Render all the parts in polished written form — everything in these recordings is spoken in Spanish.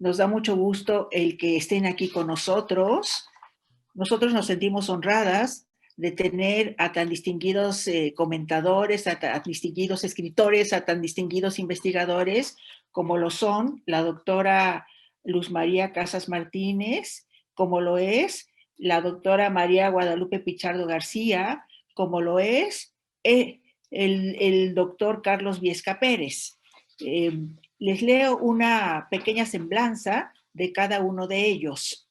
Nos da mucho gusto el que estén aquí con nosotros. Nosotros nos sentimos honradas de tener a tan distinguidos comentadores, a tan distinguidos escritores, a tan distinguidos investigadores, como lo son la doctora Luz María Casas Martínez, como lo es la doctora María Guadalupe Pichardo García, como lo es el doctor Carlos Viesca Pérez. Les leo una pequeña semblanza de cada uno de ellos.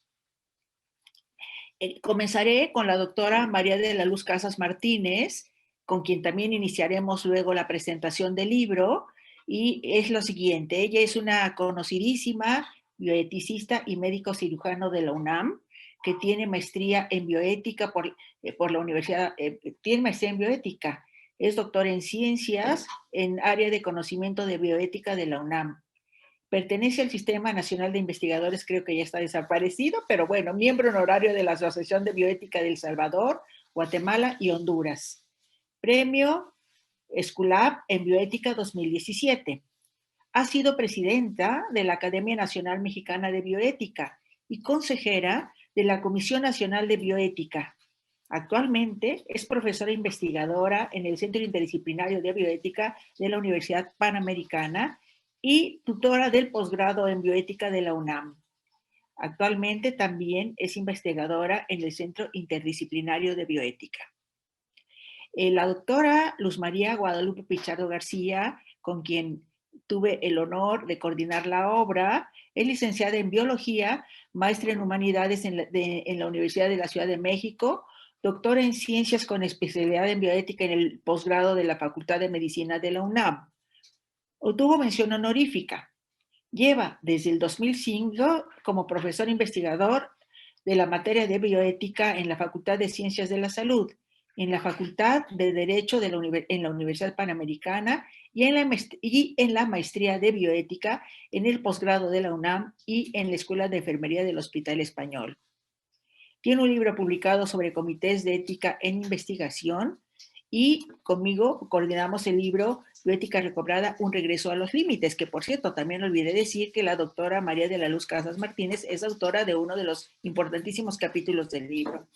Comenzaré con la doctora María de la Luz Casas Martínez, con quien también iniciaremos luego la presentación del libro, y es lo siguiente: ella es una conocidísima bioeticista y médico cirujano de la UNAM, que tiene maestría en bioética por la universidad, tiene maestría en bioética, es doctora en ciencias en área de conocimiento de bioética de la UNAM. Pertenece al Sistema Nacional de Investigadores, creo que ya está desaparecido, pero bueno, miembro honorario de la Asociación de Bioética de El Salvador, Guatemala y Honduras. Premio Esculap en Bioética 2017. Ha sido presidenta de la Academia Nacional Mexicana de Bioética y consejera de la Comisión Nacional de Bioética. Actualmente es profesora investigadora en el Centro Interdisciplinario de Bioética de la Universidad Panamericana y tutora del posgrado en bioética de la UNAM. Actualmente también es investigadora en el Centro Interdisciplinario de Bioética. La doctora Luz María Guadalupe Pichardo García, con quien tuve el honor de coordinar la obra, es licenciada en Biología, maestra en Humanidades en la Universidad de la Ciudad de México, doctora en Ciencias con especialidad en Bioética en el posgrado de la Facultad de Medicina de la UNAM. Obtuvo mención honorífica. Lleva desde el 2005 como profesor investigador de la materia de bioética en la Facultad de Ciencias de la Salud, en la Facultad de Derecho en la Universidad Panamericana y en la maestría de bioética en el posgrado de la UNAM y en la Escuela de Enfermería del Hospital Español. Tiene un libro publicado sobre comités de ética en investigación y conmigo coordinamos el libro Bioética Recobrada, un regreso a los límites, que por cierto, también olvidé decir que la doctora María de la Luz Casas Martínez es autora de uno de los importantísimos capítulos del libro.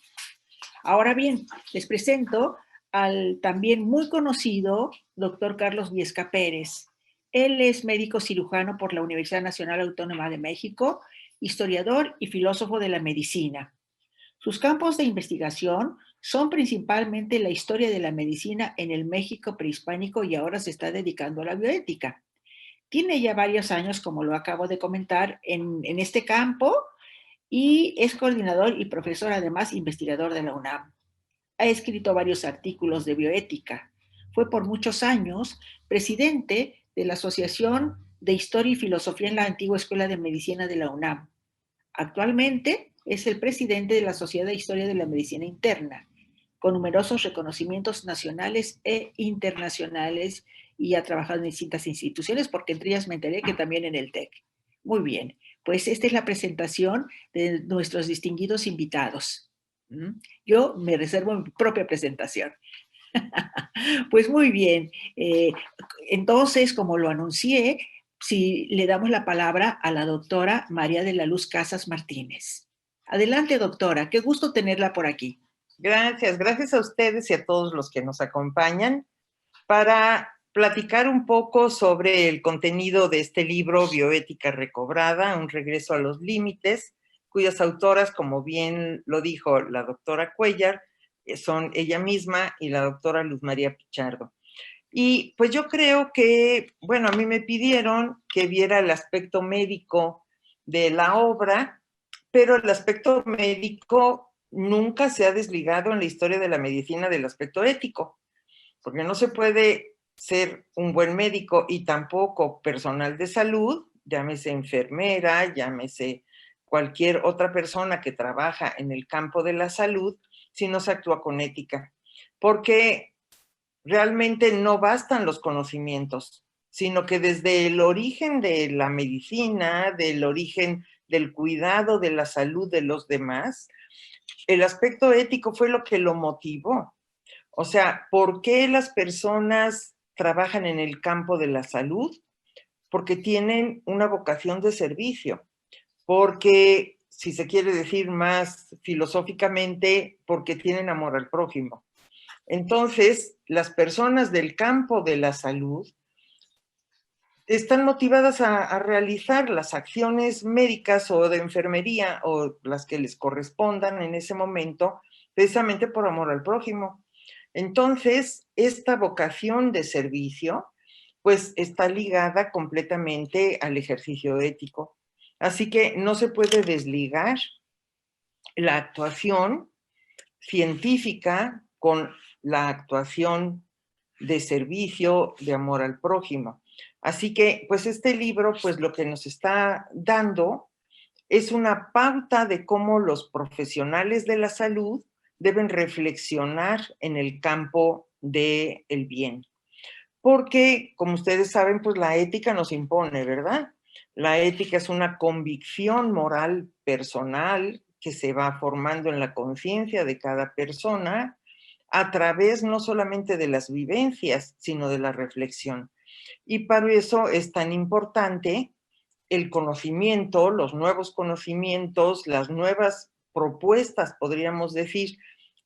Ahora bien, les presento al también muy conocido doctor Carlos Viesca Pérez. Él es médico cirujano por la Universidad Nacional Autónoma de México, historiador y filósofo de la medicina. Sus campos de investigación son principalmente la historia de la medicina en el México prehispánico y ahora se está dedicando a la bioética. Tiene ya varios años, como lo acabo de comentar, en este campo y es coordinador y profesor, además investigador de la UNAM. Ha escrito varios artículos de bioética. Fue por muchos años presidente de la Asociación de Historia y Filosofía en la Antigua Escuela de Medicina de la UNAM. Actualmente es el presidente de la Sociedad de Historia de la Medicina Interna, con numerosos reconocimientos nacionales e internacionales, y ha trabajado en distintas instituciones, porque entre ellas me enteré que también en el TEC. Muy bien, pues esta es la presentación de nuestros distinguidos invitados. Yo me reservo mi propia presentación. Pues muy bien, entonces, como lo anuncié, si le damos la palabra a la doctora María de la Luz Casas Martínez. Adelante, doctora, qué gusto tenerla por aquí. Gracias, gracias a ustedes y a todos los que nos acompañan para platicar un poco sobre el contenido de este libro, Bioética Recobrada, un regreso a los límites, cuyas autoras, como bien lo dijo la doctora Cuellar, son ella misma y la doctora Luz María Pichardo. Y pues yo creo que, bueno, a mí me pidieron que viera el aspecto médico de la obra, pero el aspecto médico nunca se ha desligado en la historia de la medicina del aspecto ético, porque no se puede ser un buen médico y tampoco personal de salud, llámese enfermera, llámese cualquier otra persona que trabaja en el campo de la salud, si no se actúa con ética. Porque realmente no bastan los conocimientos, sino que desde el origen de la medicina, del origen del cuidado de la salud de los demás, el aspecto ético fue lo que lo motivó. O sea, ¿por qué las personas trabajan en el campo de la salud? Porque tienen una vocación de servicio. porque, si se quiere decir más filosóficamente, porque tienen amor al prójimo. Entonces, las personas del campo de la salud están motivadas a realizar las acciones médicas o de enfermería o las que les correspondan en ese momento, precisamente por amor al prójimo. Entonces, esta vocación de servicio, pues está ligada completamente al ejercicio ético. Así que no se puede desligar la actuación científica con la actuación de servicio, de amor al prójimo. Así que, pues este libro, pues lo que nos está dando es una pauta de cómo los profesionales de la salud deben reflexionar en el campo del bien. Porque, como ustedes saben, pues la ética nos impone, ¿verdad? La ética es una convicción moral personal que se va formando en la conciencia de cada persona a través no solamente de las vivencias, sino de la reflexión. Y para eso es tan importante el conocimiento, los nuevos conocimientos, las nuevas propuestas, podríamos decir,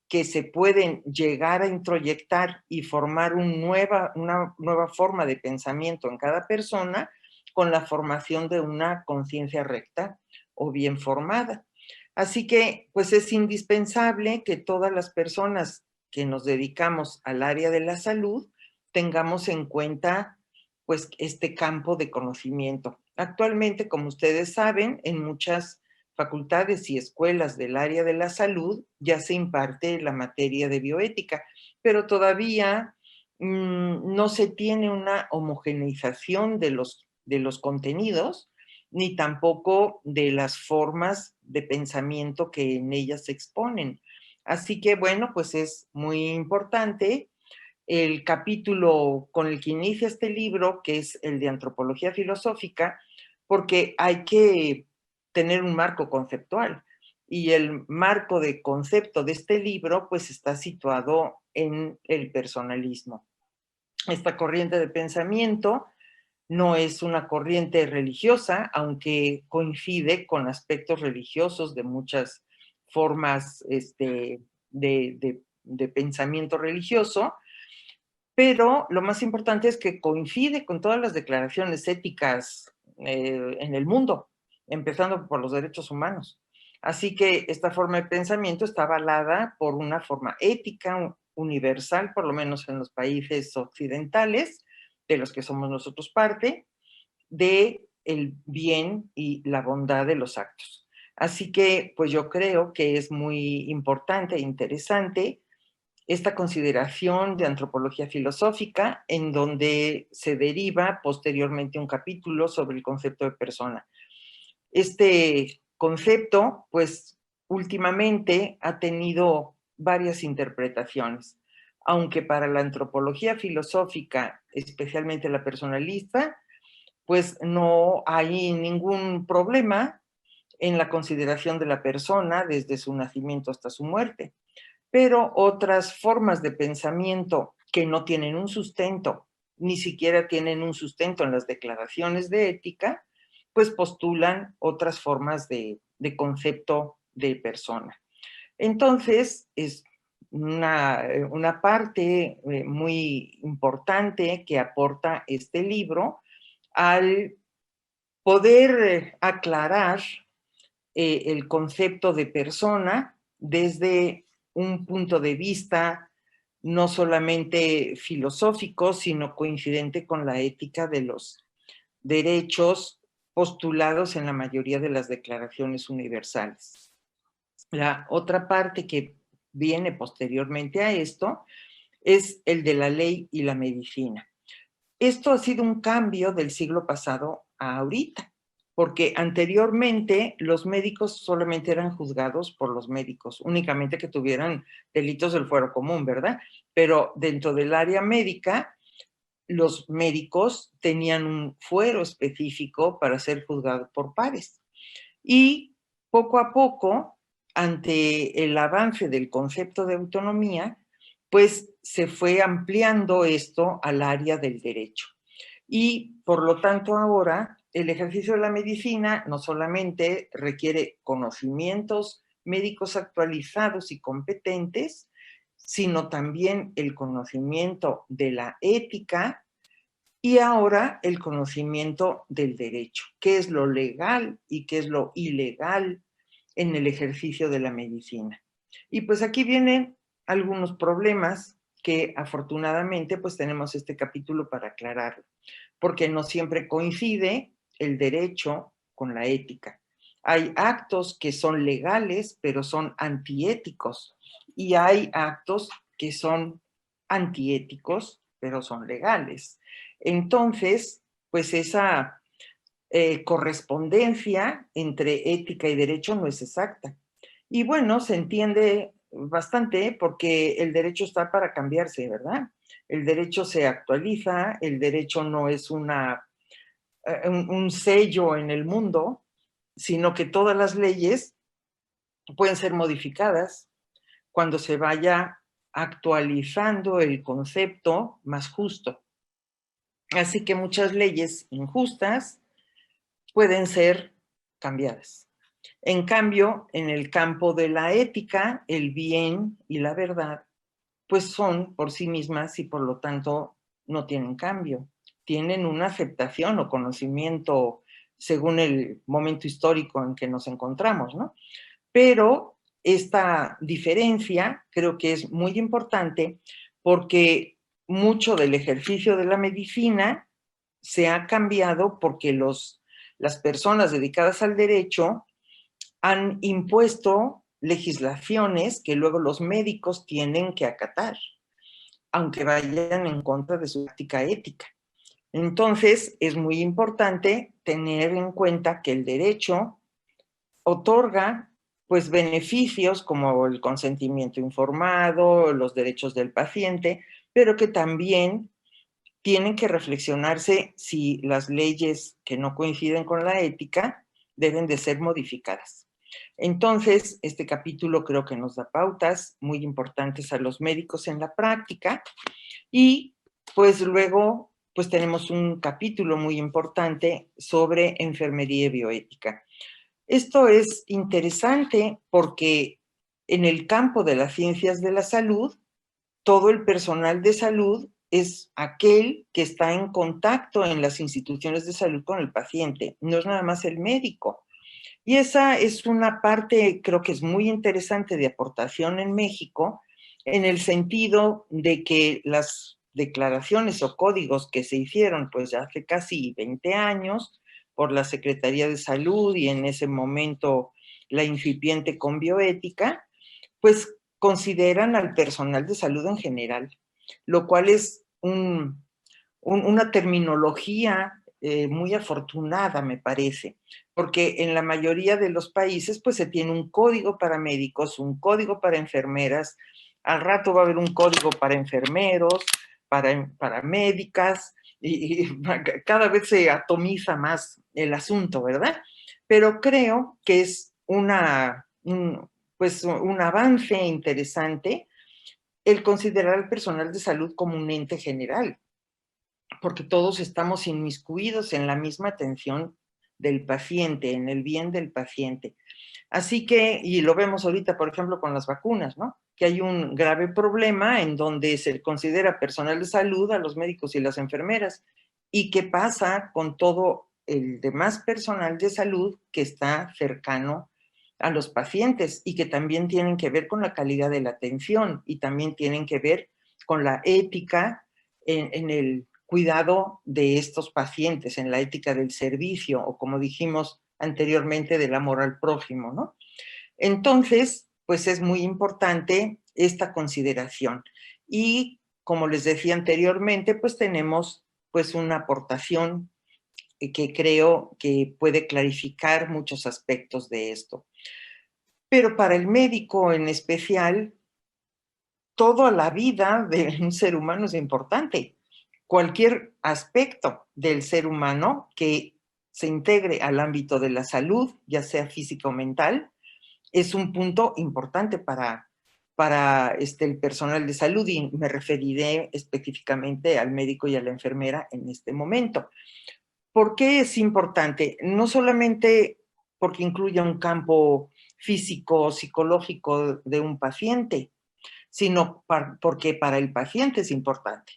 que se pueden llegar a introyectar y formar una nueva forma de pensamiento en cada persona con la formación de una conciencia recta o bien formada. Así que, pues es indispensable que todas las personas que nos dedicamos al área de la salud tengamos en cuenta, pues, este campo de conocimiento. Actualmente, como ustedes saben, en muchas facultades y escuelas del área de la salud ya se imparte la materia de bioética, pero todavía no se tiene una homogeneización de los contenidos, ni tampoco de las formas de pensamiento que en ellas se exponen. Así que, bueno, pues es muy importante el capítulo con el que inicia este libro, que es el de antropología filosófica, porque hay que tener un marco conceptual. Y el marco de concepto de este libro, pues está situado en el personalismo. Esta corriente de pensamiento no es una corriente religiosa, aunque coincide con aspectos religiosos de muchas formas de pensamiento religioso, pero lo más importante es que coincide con todas las declaraciones éticas en el mundo, empezando por los derechos humanos. Así que esta forma de pensamiento está avalada por una forma ética universal, por lo menos en los países occidentales, de los que somos nosotros parte, de el bien y la bondad de los actos. Así que, pues yo creo que es muy importante e interesante esta consideración de antropología filosófica, en donde se deriva posteriormente un capítulo sobre el concepto de persona. Este concepto, pues, últimamente ha tenido varias interpretaciones, aunque para la antropología filosófica, especialmente la personalista, pues no hay ningún problema en la consideración de la persona desde su nacimiento hasta su muerte. Pero otras formas de pensamiento que no tienen un sustento, ni siquiera tienen un sustento en las declaraciones de ética, pues postulan otras formas de concepto de persona. Entonces, es una parte muy importante que aporta este libro al poder aclarar el concepto de persona desde un punto de vista no solamente filosófico, sino coincidente con la ética de los derechos postulados en la mayoría de las declaraciones universales. La otra parte que viene posteriormente a esto es el de la ley y la medicina. Esto ha sido un cambio del siglo pasado a ahorita, porque anteriormente los médicos solamente eran juzgados por los médicos, únicamente que tuvieran delitos del fuero común, ¿verdad? Pero dentro del área médica, los médicos tenían un fuero específico para ser juzgados por pares. Y poco a poco, ante el avance del concepto de autonomía, pues se fue ampliando esto al área del derecho. Y por lo tanto ahora el ejercicio de la medicina no solamente requiere conocimientos médicos actualizados y competentes, sino también el conocimiento de la ética y ahora el conocimiento del derecho, qué es lo legal y qué es lo ilegal en el ejercicio de la medicina. Y pues aquí vienen algunos problemas que afortunadamente pues tenemos este capítulo para aclararlo, porque no siempre coincide el derecho con la ética. Hay actos que son legales, pero son antiéticos, y hay actos que son antiéticos, pero son legales. Entonces, pues esa correspondencia entre ética y derecho no es exacta. Y bueno, se entiende bastante porque el derecho está para cambiarse, ¿verdad? El derecho se actualiza, el derecho no es un sello en el mundo, sino que todas las leyes pueden ser modificadas cuando se vaya actualizando el concepto más justo. Así que muchas leyes injustas pueden ser cambiadas. En cambio, en el campo de la ética, el bien y la verdad, pues son por sí mismas y por lo tanto no tienen cambio. Tienen una aceptación o conocimiento según el momento histórico en que nos encontramos, ¿no? Pero esta diferencia creo que es muy importante porque mucho del ejercicio de la medicina se ha cambiado porque las personas dedicadas al derecho han impuesto legislaciones que luego los médicos tienen que acatar, aunque vayan en contra de su práctica ética. Entonces, es muy importante tener en cuenta que el derecho otorga pues beneficios como el consentimiento informado, los derechos del paciente, pero que también tienen que reflexionarse si las leyes que no coinciden con la ética deben de ser modificadas. Entonces, este capítulo creo que nos da pautas muy importantes a los médicos en la práctica y pues luego pues tenemos un capítulo muy importante sobre enfermería y bioética. Esto es interesante porque en el campo de las ciencias de la salud, todo el personal de salud es aquel que está en contacto en las instituciones de salud con el paciente, no es nada más el médico. Y esa es una parte, creo que es muy interesante de aportación en México, en el sentido de que las declaraciones o códigos que se hicieron pues ya hace casi 20 años por la Secretaría de Salud y en ese momento la incipiente con bioética, pues consideran al personal de salud en general, lo cual es una terminología muy afortunada, me parece, porque en la mayoría de los países pues se tiene un código para médicos, un código para enfermeras, al rato va a haber un código para enfermeros, para médicas, y cada vez se atomiza más el asunto, ¿verdad? Pero creo que es pues un avance interesante el considerar al personal de salud como un ente general, porque todos estamos inmiscuidos en la misma atención del paciente, en el bien del paciente. Así que, y lo vemos ahorita, por ejemplo, con las vacunas, ¿no? Que hay un grave problema en donde se considera personal de salud a los médicos y las enfermeras. ¿Y qué pasa con todo el demás personal de salud que está cercano a los pacientes y que también tienen que ver con la calidad de la atención y también tienen que ver con la ética en el cuidado de estos pacientes, en la ética del servicio o como dijimos anteriormente del amor al prójimo, ¿no? Entonces, pues es muy importante esta consideración. Y como les decía anteriormente, pues tenemos pues una aportación que creo que puede clarificar muchos aspectos de esto. Pero para el médico en especial, toda la vida de un ser humano es importante. Cualquier aspecto del ser humano que se integre al ámbito de la salud, ya sea física o mental, es un punto importante para el personal de salud y me referiré específicamente al médico y a la enfermera en este momento. ¿Por qué es importante? No solamente porque incluye un campo físico, psicológico de un paciente, sino porque para el paciente es importante.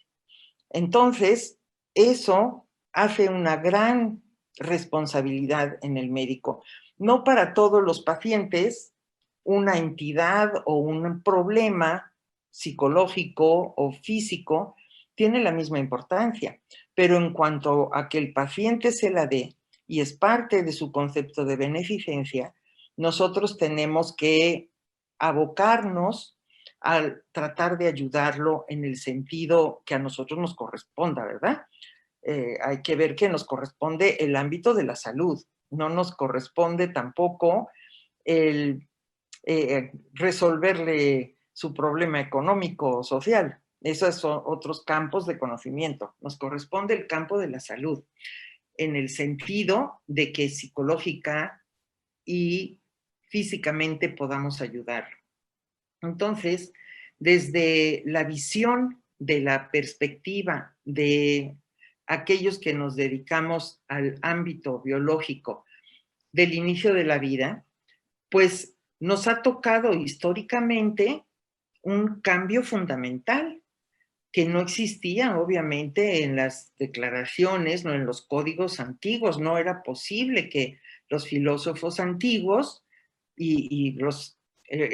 Entonces, eso hace una gran responsabilidad en el médico. No para todos los pacientes una entidad o un problema psicológico o físico tiene la misma importancia, pero en cuanto a que el paciente se la dé y es parte de su concepto de beneficencia, nosotros tenemos que abocarnos al tratar de ayudarlo en el sentido que a nosotros nos corresponda, ¿verdad? Hay que ver que nos corresponde el ámbito de la salud, no nos corresponde tampoco el resolverle su problema económico o social. Esos son otros campos de conocimiento. Nos corresponde el campo de la salud, en el sentido de que psicológica y físicamente podamos ayudar. Entonces, desde la visión de la perspectiva de aquellos que nos dedicamos al ámbito biológico del inicio de la vida, pues nos ha tocado históricamente un cambio fundamental que no existía, obviamente, en las declaraciones, no en los códigos antiguos. No era posible que los filósofos antiguos y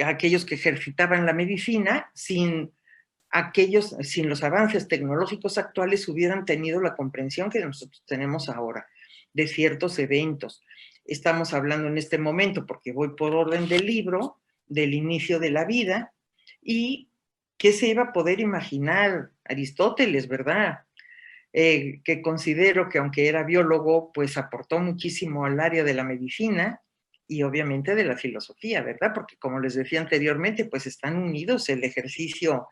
aquellos que ejercitaban la medicina, sin los avances tecnológicos actuales, hubieran tenido la comprensión que nosotros tenemos ahora de ciertos eventos. Estamos hablando en este momento, porque voy por orden del libro, del inicio de la vida, y qué se iba a poder imaginar Aristóteles, ¿verdad? Que considero que aunque era biólogo, pues aportó muchísimo al área de la medicina y obviamente de la filosofía, ¿verdad? Porque como les decía anteriormente, pues están unidos el ejercicio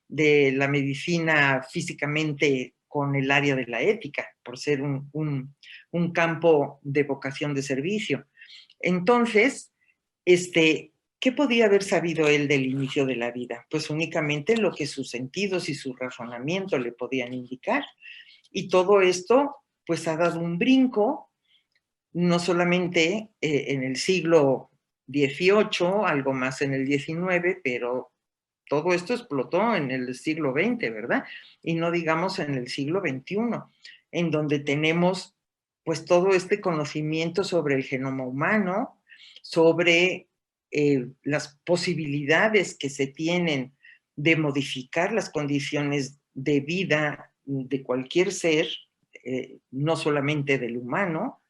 de la medicina físicamente con el área de la ética, por ser un campo de vocación de servicio. Entonces, ¿qué podía haber sabido él del inicio de la vida? Pues únicamente lo que sus sentidos y su razonamiento le podían indicar. Y todo esto, pues ha dado un brinco, no solamente en el siglo XVIII, algo más en el XIX, pero todo esto explotó en el siglo XX, ¿verdad? Y no digamos en el siglo XXI, en donde tenemos pues todo este conocimiento sobre el genoma humano, sobre las posibilidades que se tienen de modificar las condiciones de vida de cualquier ser, no solamente del humano,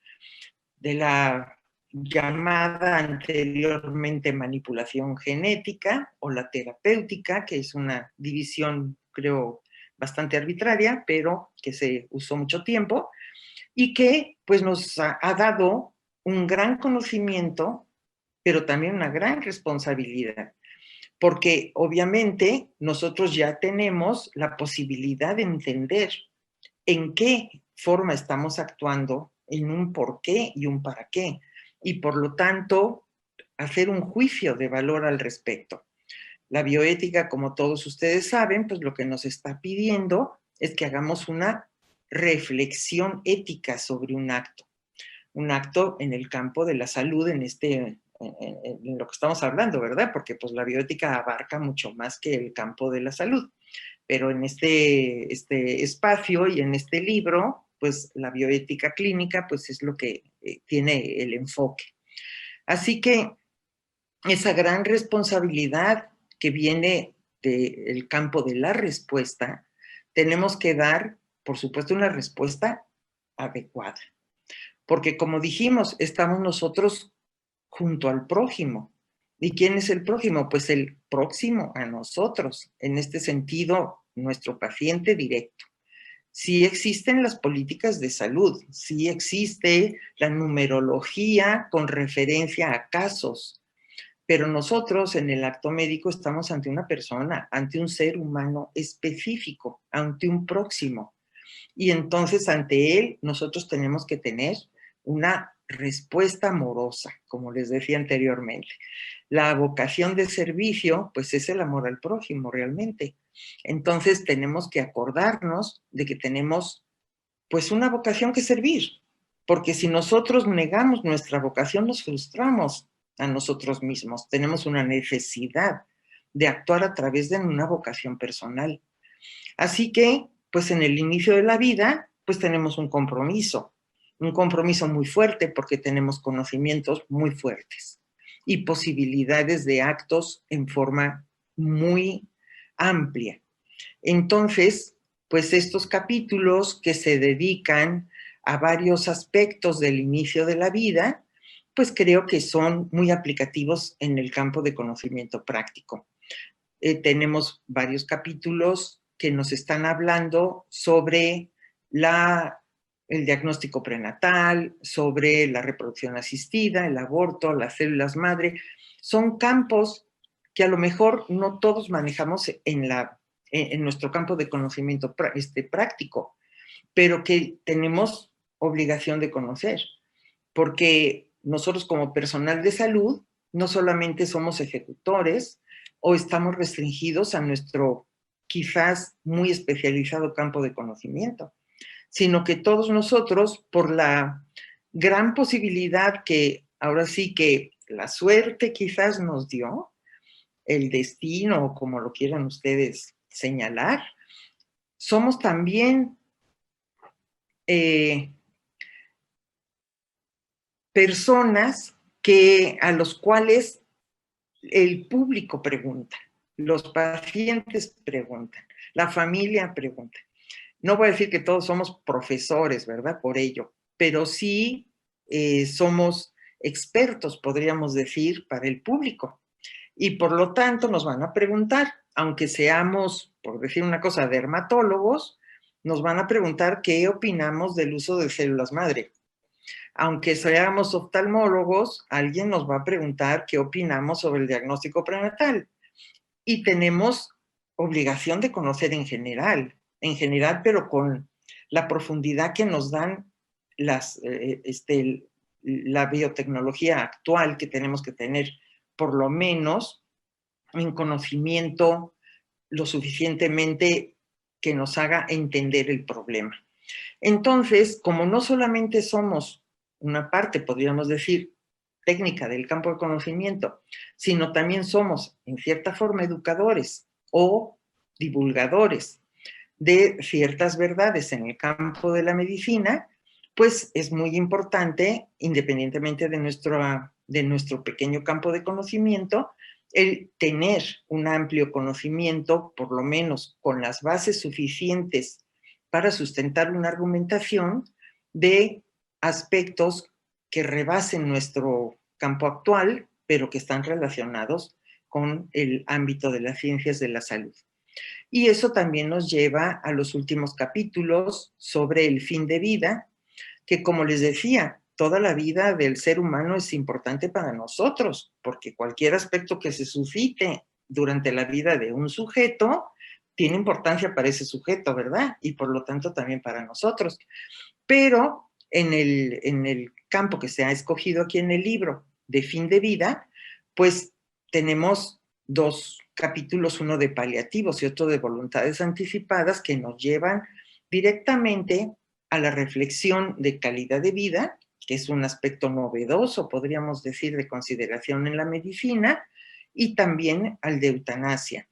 de la llamada anteriormente manipulación genética o la terapéutica, que es una división, creo, bastante arbitraria, pero que se usó mucho tiempo y que pues nos ha dado un gran conocimiento, pero también una gran responsabilidad, porque obviamente nosotros ya tenemos la posibilidad de entender en qué forma estamos actuando, en un por qué y un para qué, y por lo tanto hacer un juicio de valor al respecto. La bioética, como todos ustedes saben, pues lo que nos está pidiendo es que hagamos una reflexión ética sobre un acto en el campo de la salud, en lo que estamos hablando, ¿verdad? Porque pues la bioética abarca mucho más que el campo de la salud. Pero en este espacio y en este libro, pues la bioética clínica, pues es lo que tiene el enfoque. Así que esa gran responsabilidad que viene del campo de la respuesta, tenemos que dar, por supuesto, una respuesta adecuada. Porque como dijimos, estamos nosotros junto al prójimo. ¿Y quién es el prójimo? Pues el próximo a nosotros, en este sentido, nuestro paciente directo. Sí existen las políticas de salud, sí existe la numerología con referencia a casos, pero nosotros en el acto médico estamos ante una persona, ante un ser humano específico, ante un próximo. Y entonces ante él nosotros tenemos que tener una respuesta amorosa, como les decía anteriormente. La vocación de servicio, pues es el amor al prójimo realmente. Entonces tenemos que acordarnos de que tenemos pues una vocación que servir. porque si nosotros negamos nuestra vocación, nos frustramos a nosotros mismos. Tenemos una necesidad de actuar a través de una vocación personal. Así que, pues en el inicio de la vida, pues tenemos un compromiso muy fuerte porque tenemos conocimientos muy fuertes y posibilidades de actos en forma muy amplia. Entonces, pues estos capítulos que se dedican a varios aspectos del inicio de la vida, pues creo que son muy aplicativos en el campo de conocimiento práctico. Tenemos varios capítulos que nos están hablando sobre el diagnóstico prenatal, sobre la reproducción asistida, el aborto, las células madre. Son campos que a lo mejor no todos manejamos en nuestro campo de conocimiento práctico, pero que tenemos obligación de conocer, porque nosotros como personal de salud no solamente somos ejecutores o estamos restringidos a nuestro quizás muy especializado campo de conocimiento, sino que todos nosotros, por la gran posibilidad que ahora sí que la suerte quizás nos dio, el destino, como lo quieran ustedes señalar, somos también personas a los cuales el público pregunta, los pacientes preguntan, la familia pregunta. No voy a decir que todos somos profesores, ¿verdad? Por ello, pero sí somos expertos, podríamos decir, para el público. Y por lo tanto nos van a preguntar, aunque seamos, por decir una cosa, dermatólogos, nos van a preguntar qué opinamos del uso de células madre. Aunque seamos oftalmólogos, alguien nos va a preguntar qué opinamos sobre el diagnóstico prenatal. Y tenemos obligación de conocer en general, pero con la profundidad que nos dan la biotecnología actual, que tenemos que tener por lo menos en conocimiento lo suficientemente que nos haga entender el problema. Entonces, como no solamente somos una parte, podríamos decir, técnica del campo de conocimiento, sino también somos, en cierta forma, educadores o divulgadores de ciertas verdades en el campo de la medicina, pues es muy importante, independientemente de nuestro pequeño campo de conocimiento, el tener un amplio conocimiento, por lo menos con las bases suficientes para sustentar una argumentación de aspectos que rebasen nuestro campo actual, pero que están relacionados con el ámbito de las ciencias de la salud. Y eso también nos lleva a los últimos capítulos sobre el fin de vida, que como les decía, toda la vida del ser humano es importante para nosotros, porque cualquier aspecto que se suscite durante la vida de un sujeto tiene importancia para ese sujeto, ¿verdad? Y por lo tanto también para nosotros. Pero en el campo que se ha escogido aquí en el libro de fin de vida, pues tenemos dos capítulos, uno de paliativos y otro de voluntades anticipadas, que nos llevan directamente a la reflexión de calidad de vida, que es un aspecto novedoso, podríamos decir, de consideración en la medicina, y también al de eutanasia,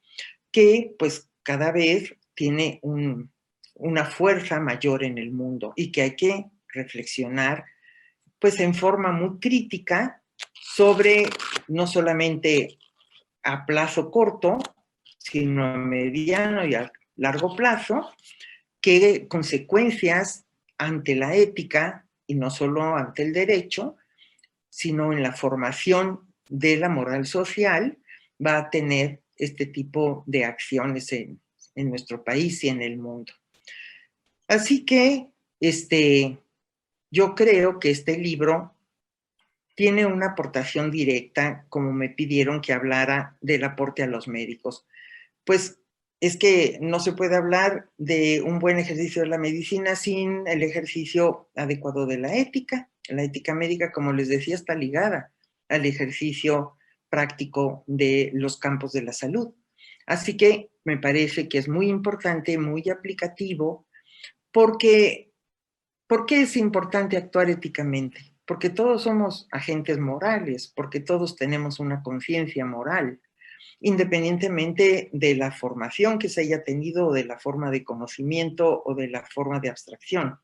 que pues cada vez tiene una fuerza mayor en el mundo y que hay que reflexionar pues en forma muy crítica sobre no solamente a plazo corto, sino a mediano y a largo plazo, qué consecuencias ante la ética y no solo ante el derecho, sino en la formación de la moral social va a tener este tipo de acciones en nuestro país y en el mundo. Así que yo creo que este libro tiene una aportación directa, como me pidieron que hablara del aporte a los médicos. Pues es que no se puede hablar de un buen ejercicio de la medicina sin el ejercicio adecuado de la ética. La ética médica, como les decía, está ligada al ejercicio práctico de los campos de la salud. Así que me parece que es muy importante, muy aplicativo, porque ¿Por qué es importante actuar éticamente? Porque todos somos agentes morales, porque todos tenemos una conciencia moral, independientemente de la formación que se haya tenido, o de la forma de conocimiento, o de la forma de abstracción.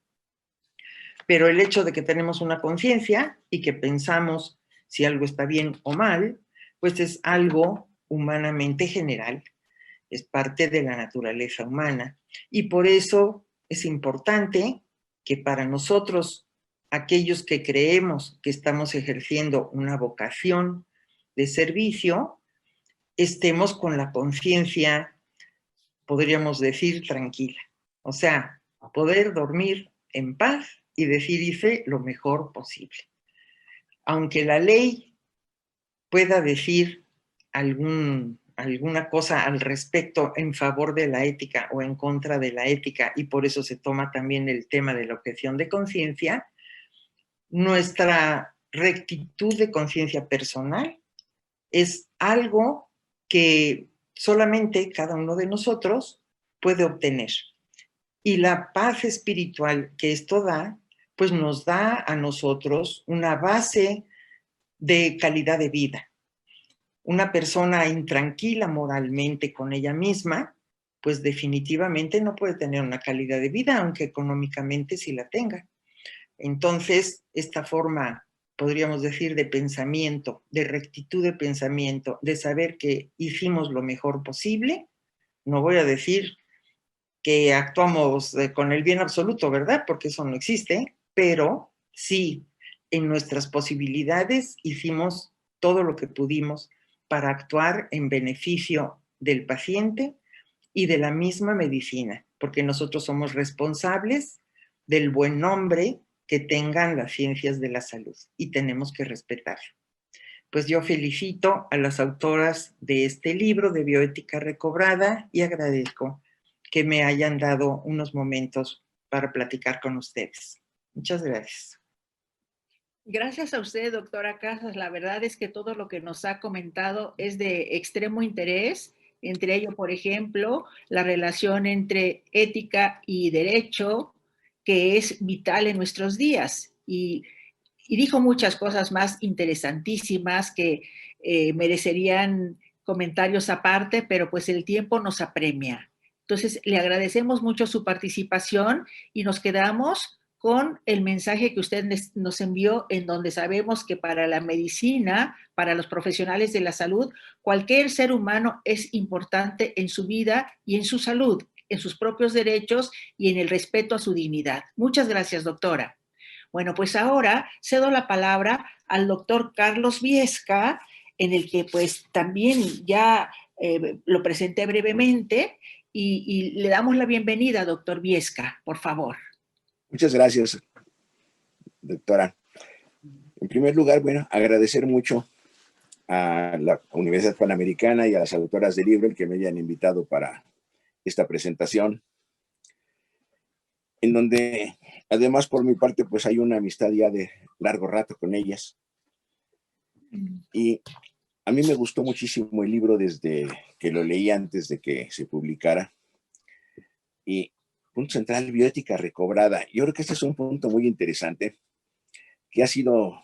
Pero el hecho de que tenemos una conciencia y que pensamos si algo está bien o mal, pues es algo humanamente general, es parte de la naturaleza humana. Y por eso es importante que para nosotros, aquellos que creemos que estamos ejerciendo una vocación de servicio, estemos con la conciencia, podríamos decir, tranquila. O sea, poder dormir en paz y decir hice lo mejor posible. Aunque la ley pueda decir alguna cosa al respecto en favor de la ética o en contra de la ética, y por eso se toma también el tema de la objeción de conciencia, nuestra rectitud de conciencia personal es algo que solamente cada uno de nosotros puede obtener. Y la paz espiritual que esto da, pues nos da a nosotros una base de calidad de vida. Una persona intranquila moralmente con ella misma, pues definitivamente no puede tener una calidad de vida, aunque económicamente sí la tenga. Entonces, esta forma, podríamos decir, de pensamiento, de rectitud de pensamiento, de saber que hicimos lo mejor posible, no voy a decir que actuamos con el bien absoluto, ¿verdad? Porque eso no existe, pero sí, en nuestras posibilidades hicimos todo lo que pudimos para actuar en beneficio del paciente y de la misma medicina, porque nosotros somos responsables del buen nombre que tengan las ciencias de la salud y tenemos que respetarlo. Pues yo felicito a las autoras de este libro de Bioética Recobrada y agradezco que me hayan dado unos momentos para platicar con ustedes. Muchas gracias. Gracias a usted, doctora Casas. La verdad es que todo lo que nos ha comentado es de extremo interés, entre ello, por ejemplo, la relación entre ética y derecho, que es vital en nuestros días. Y dijo muchas cosas más interesantísimas que merecerían comentarios aparte, pero pues el tiempo nos apremia. Entonces, le agradecemos mucho su participación y nos quedamos con el mensaje que usted nos envió, en donde sabemos que para la medicina, para los profesionales de la salud, cualquier ser humano es importante en su vida y en su salud, en sus propios derechos y en el respeto a su dignidad. Muchas gracias, doctora. Bueno, pues ahora cedo la palabra al doctor Carlos Viesca, en el que pues también ya lo presenté brevemente y le damos la bienvenida, doctor Viesca, por favor. Muchas gracias, doctora. En primer lugar, bueno, agradecer mucho a la Universidad Panamericana y a las autoras del libro el que me hayan invitado para esta presentación, en donde además por mi parte pues hay una amistad ya de largo rato con ellas. Y a mí me gustó muchísimo el libro desde que lo leí antes de que se publicara. Y punto central, bioética recobrada. Yo creo que este es un punto muy interesante que ha sido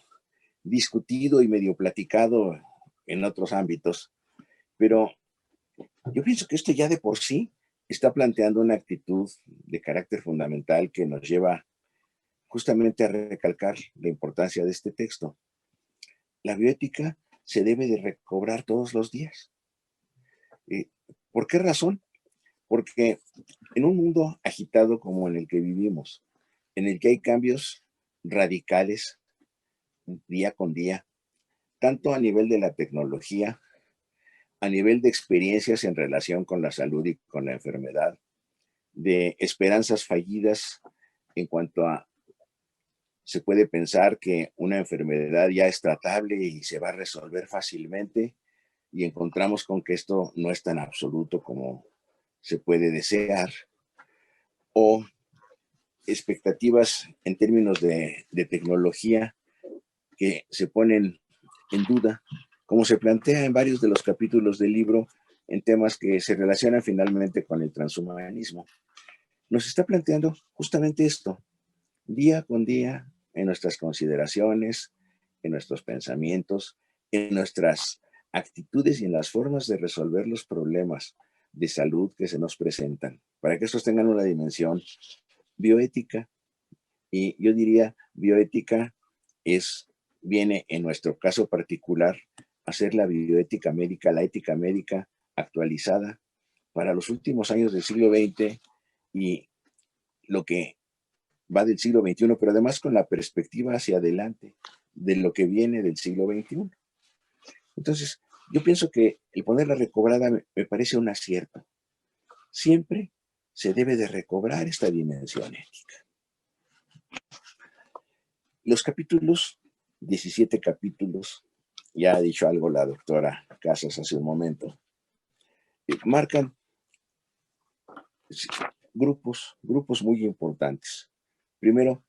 discutido y medio platicado en otros ámbitos, pero yo pienso que esto ya de por sí está planteando una actitud de carácter fundamental que nos lleva justamente a recalcar la importancia de este texto. La bioética se debe de recobrar todos los días. ¿Por qué razón? Porque en un mundo agitado como en el que vivimos, en el que hay cambios radicales día con día, tanto a nivel de la tecnología, a nivel de experiencias en relación con la salud y con la enfermedad, de esperanzas fallidas en cuanto a se puede pensar que una enfermedad ya es tratable y se va a resolver fácilmente y encontramos con que esto no es tan absoluto como se puede desear, o expectativas en términos de tecnología que se ponen en duda, como se plantea en varios de los capítulos del libro en temas que se relacionan finalmente con el transhumanismo. Nos está planteando justamente esto, día con día en nuestras consideraciones, en nuestros pensamientos, en nuestras actitudes y en las formas de resolver los problemas de salud que se nos presentan, para que estos tengan una dimensión bioética. Y yo diría, bioética viene en nuestro caso particular a ser la bioética médica, la ética médica actualizada para los últimos años del siglo XX y lo que va del siglo XXI, pero además con la perspectiva hacia adelante de lo que viene del siglo XXI. Entonces, yo pienso que el ponerla recobrada me parece un acierto. Siempre se debe de recobrar esta dimensión ética. Los capítulos, 17 capítulos, ya ha dicho algo la doctora Casas hace un momento, marcan grupos muy importantes. Primero,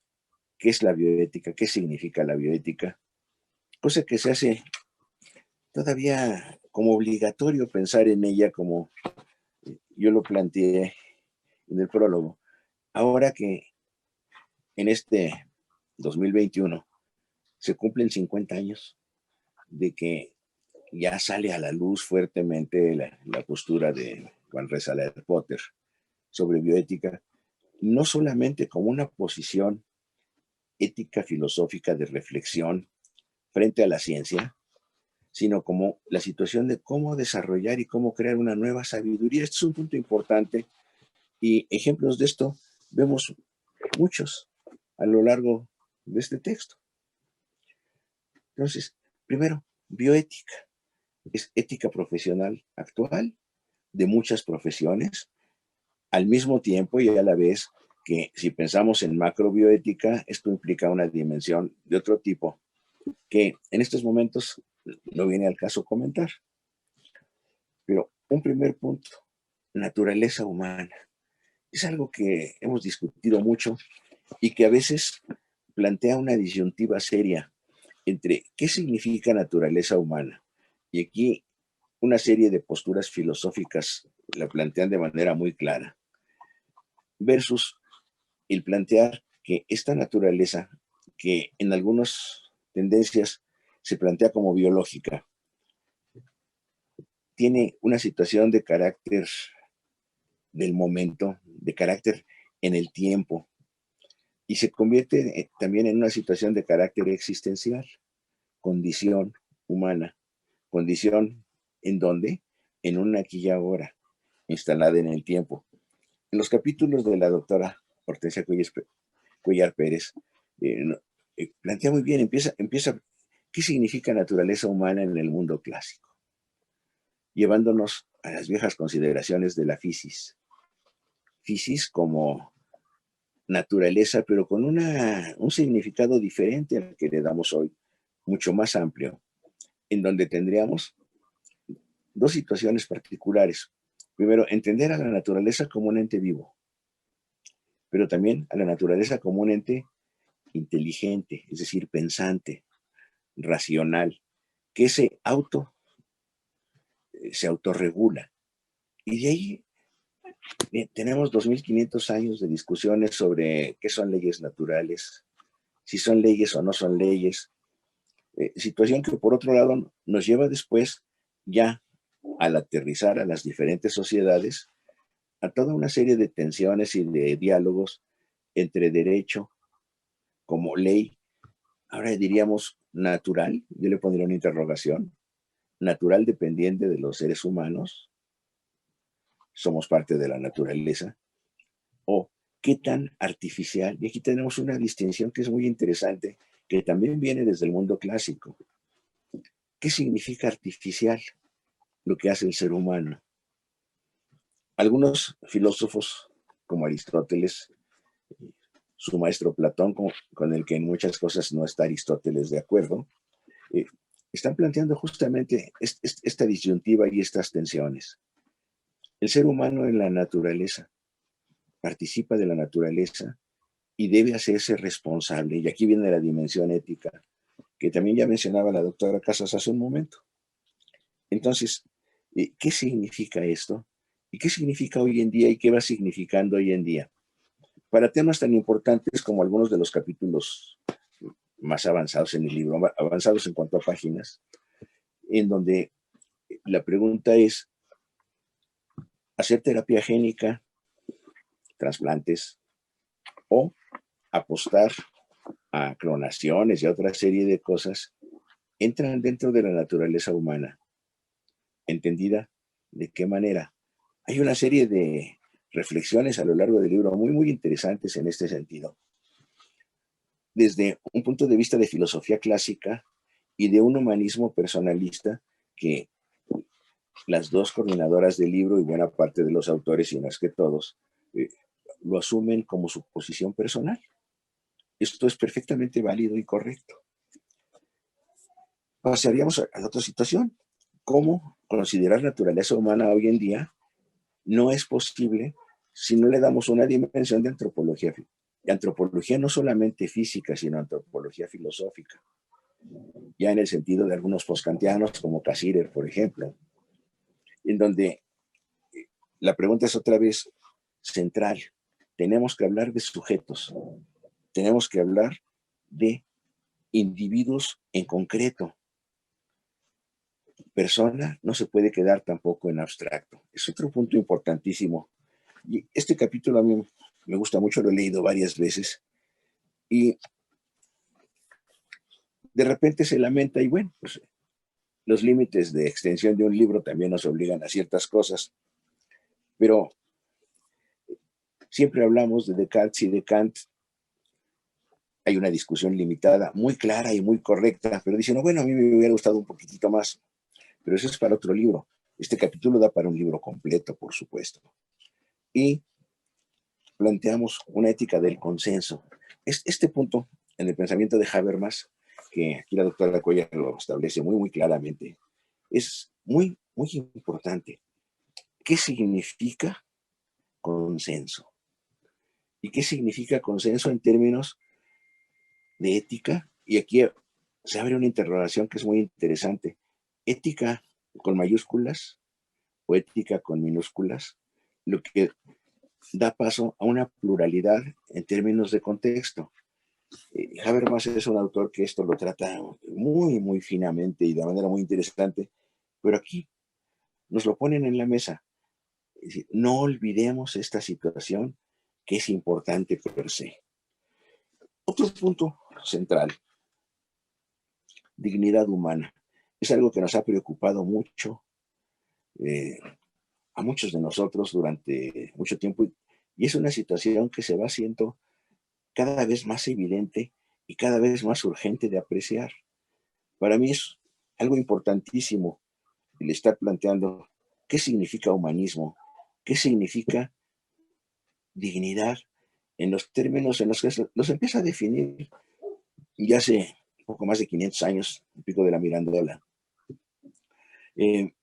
¿qué es la bioética? ¿Qué significa la bioética? Cosa que se hace todavía como obligatorio pensar en ella, como yo lo planteé en el prólogo. Ahora que en este 2021 se cumplen 50 años de que ya sale a la luz fuertemente la postura de Juan Rezaler Potter sobre bioética, no solamente como una posición ética filosófica de reflexión frente a la ciencia, sino como la situación de cómo desarrollar y cómo crear una nueva sabiduría. Este es un punto importante y ejemplos de esto vemos muchos a lo largo de este texto. Entonces, primero, bioética. Es ética profesional actual de muchas profesiones, al mismo tiempo y a la vez que si pensamos en macrobioética, esto implica una dimensión de otro tipo que en estos momentos no viene al caso comentar. Pero un primer punto, naturaleza humana. Es algo que hemos discutido mucho y que a veces plantea una disyuntiva seria entre qué significa naturaleza humana. Y aquí una serie de posturas filosóficas la plantean de manera muy clara, versus el plantear que esta naturaleza, que en algunas tendencias se plantea como biológica, tiene una situación de carácter del momento, de carácter en el tiempo, y se convierte también en una situación de carácter existencial, condición humana, condición en donde, en una aquí y ahora, instalada en el tiempo. En los capítulos de la doctora Hortensia Cuellar Pérez, plantea muy bien, empieza, ¿qué significa naturaleza humana en el mundo clásico? Llevándonos a las viejas consideraciones de la fisis. Fisis como naturaleza, pero con un significado diferente al que le damos hoy, mucho más amplio, en donde tendríamos dos situaciones particulares. Primero, entender a la naturaleza como un ente vivo, pero también a la naturaleza como un ente inteligente, es decir, pensante, racional, que se autorregula. Y de ahí tenemos 2500 años de discusiones sobre qué son leyes naturales, si son leyes o no son leyes, situación que por otro lado nos lleva después ya al aterrizar a las diferentes sociedades a toda una serie de tensiones y de diálogos entre derecho como ley, ahora diríamos natural, yo le pondría una interrogación, natural dependiente de los seres humanos, somos parte de la naturaleza, o qué tan artificial, y aquí tenemos una distinción que es muy interesante, que también viene desde el mundo clásico. ¿Qué significa artificial? Lo que hace el ser humano. Algunos filósofos, como Aristóteles, su maestro Platón, con el que en muchas cosas no está Aristóteles de acuerdo, están planteando justamente esta disyuntiva y estas tensiones. El ser humano en la naturaleza participa de la naturaleza y debe hacerse responsable. Y aquí viene la dimensión ética, que también ya mencionaba la doctora Casas hace un momento. Entonces, ¿qué significa esto? ¿Y qué significa hoy en día y qué va significando hoy en día? para temas tan importantes como algunos de los capítulos más avanzados en el libro, avanzados en cuanto a páginas, en donde la pregunta es, ¿hacer terapia génica, trasplantes o apostar a clonaciones y a otra serie de cosas entran dentro de la naturaleza humana? ¿Entendida? ¿De qué manera? Hay una serie de reflexiones a lo largo del libro muy interesantes en este sentido. Desde un punto de vista de filosofía clásica y de un humanismo personalista que las dos coordinadoras del libro y buena parte de los autores, y más que todos, lo asumen como su posición personal. Esto es perfectamente válido y correcto. Pasaríamos a la otra situación. ¿Cómo considerar naturaleza humana hoy en día no es posible si no le damos una dimensión de antropología? De antropología no solamente física, sino antropología filosófica. Ya en el sentido de algunos postkantianos como Cassirer, por ejemplo, en donde la pregunta es otra vez central. Tenemos que hablar de sujetos, tenemos que hablar de individuos en concreto. Persona no se puede quedar tampoco en abstracto. Es otro punto importantísimo. Y este capítulo a mí me gusta mucho, lo he leído varias veces y de repente se lamenta y bueno, pues los límites de extensión de un libro también nos obligan a ciertas cosas, pero siempre hablamos de Descartes y de Kant. Hay una discusión limitada, muy clara y muy correcta, pero dicen, no, bueno, a mí me hubiera gustado un poquitito más, pero eso es para otro libro. Este capítulo da para un libro completo, por supuesto. Y planteamos una ética del consenso. Este punto en el pensamiento de Habermas, que aquí la doctora Cuellar lo establece muy claramente, es muy importante. ¿Qué significa consenso? ¿Y qué significa consenso en términos de ética? Y aquí se abre una interrogación que es muy interesante. ¿Ética con mayúsculas o ética con minúsculas? Lo que da paso a una pluralidad en términos de contexto. Habermas es un autor que esto lo trata muy finamente y de manera muy interesante, pero aquí nos lo ponen en la mesa. Es decir, no olvidemos esta situación que es importante per se. Otro punto central, dignidad humana. Es algo que nos ha preocupado mucho a muchos de nosotros durante mucho tiempo y es una situación que se va haciendo cada vez más evidente y cada vez más urgente de apreciar. Para mí es algo importantísimo el estar planteando qué significa humanismo, qué significa dignidad en los términos en los que los empieza a definir ya hace poco más de 500 años, un pico de la Mirandola. Él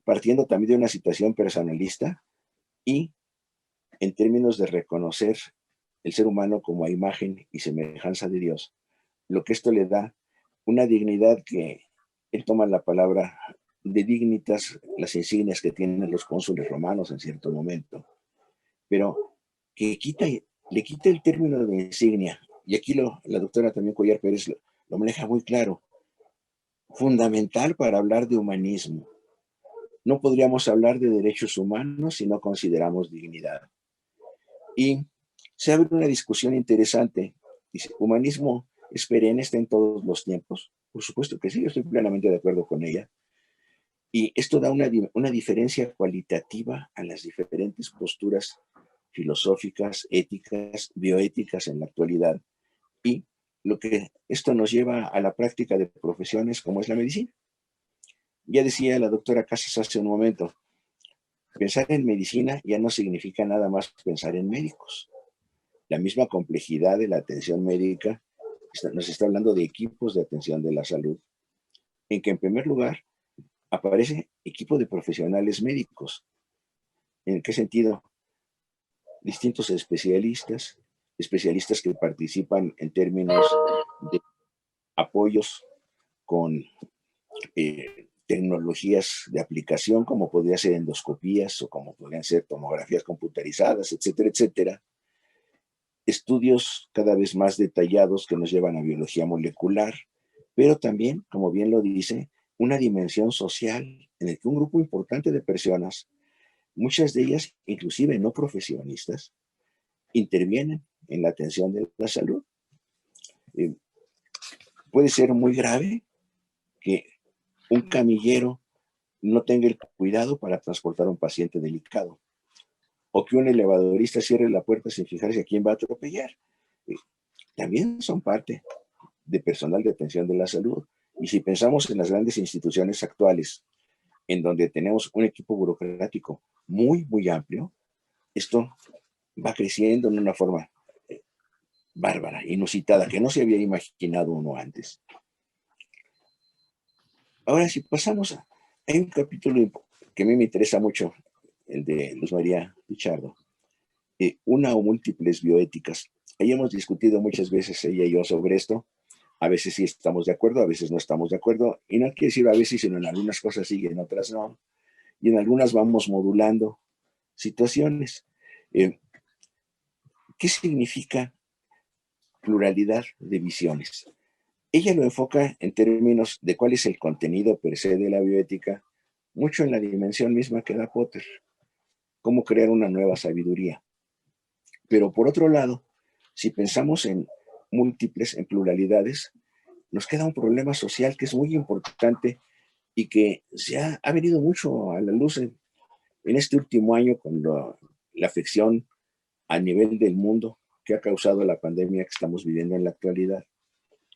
partiendo también de una situación personalista y en términos de reconocer el ser humano como a imagen y semejanza de Dios, lo que esto le da una dignidad que él toma la palabra de dignitas, las insignias que tienen los cónsules romanos en cierto momento, pero que le quita el término de insignia, y aquí la doctora también Cuellar Pérez lo maneja muy claro, fundamental para hablar de humanismo. No podríamos hablar de derechos humanos si no consideramos dignidad. Y se abre una discusión interesante. Dice, ¿humanismo es perenne, está en todos los tiempos? Por supuesto que sí, yo estoy plenamente de acuerdo con ella. Y esto da una diferencia cualitativa a las diferentes posturas filosóficas, éticas, bioéticas en la actualidad. Y lo que esto nos lleva a la práctica de profesiones como es la medicina. Ya decía la doctora Casas hace un momento, pensar en medicina ya no significa nada más pensar en médicos. La misma complejidad de la atención médica nos está hablando de equipos de atención de la salud, en que en primer lugar aparece equipo de profesionales médicos. ¿En qué sentido? Distintos especialistas que participan en términos de apoyos con tecnologías de aplicación, como podría ser endoscopías o como podrían ser tomografías computarizadas, etcétera, etcétera. Estudios cada vez más detallados que nos llevan a biología molecular, pero también, como bien lo dice, una dimensión social en el que un grupo importante de personas, muchas de ellas inclusive no profesionistas, intervienen en la atención de la salud. Puede ser muy grave que un camillero no tenga el cuidado para transportar a un paciente delicado, o que un elevadorista cierre la puerta sin fijarse a quién va a atropellar. También son parte de personal de atención de la salud. Y si pensamos en las grandes instituciones actuales, en donde tenemos un equipo burocrático muy, muy amplio, esto va creciendo en una forma bárbara, inusitada, que no se había imaginado uno antes. Ahora, si pasamos a... Hay un capítulo que a mí me interesa mucho, el de Luz María Pichardo, una o múltiples bioéticas. Ahí hemos discutido muchas veces ella y yo sobre esto. A veces sí estamos de acuerdo, a veces no estamos de acuerdo. Y no quiere decir a veces, sino en algunas cosas sí y en otras no. Y en algunas vamos modulando situaciones. ¿Qué significa pluralidad de visiones? Ella lo enfoca en términos de cuál es el contenido per se de la bioética, mucho en la dimensión misma que da Potter, cómo crear una nueva sabiduría. Pero por otro lado, si pensamos en múltiples, en pluralidades, nos queda un problema social que es muy importante y que se ha venido mucho a la luz en este último año con la afección a nivel del mundo que ha causado la pandemia que estamos viviendo en la actualidad.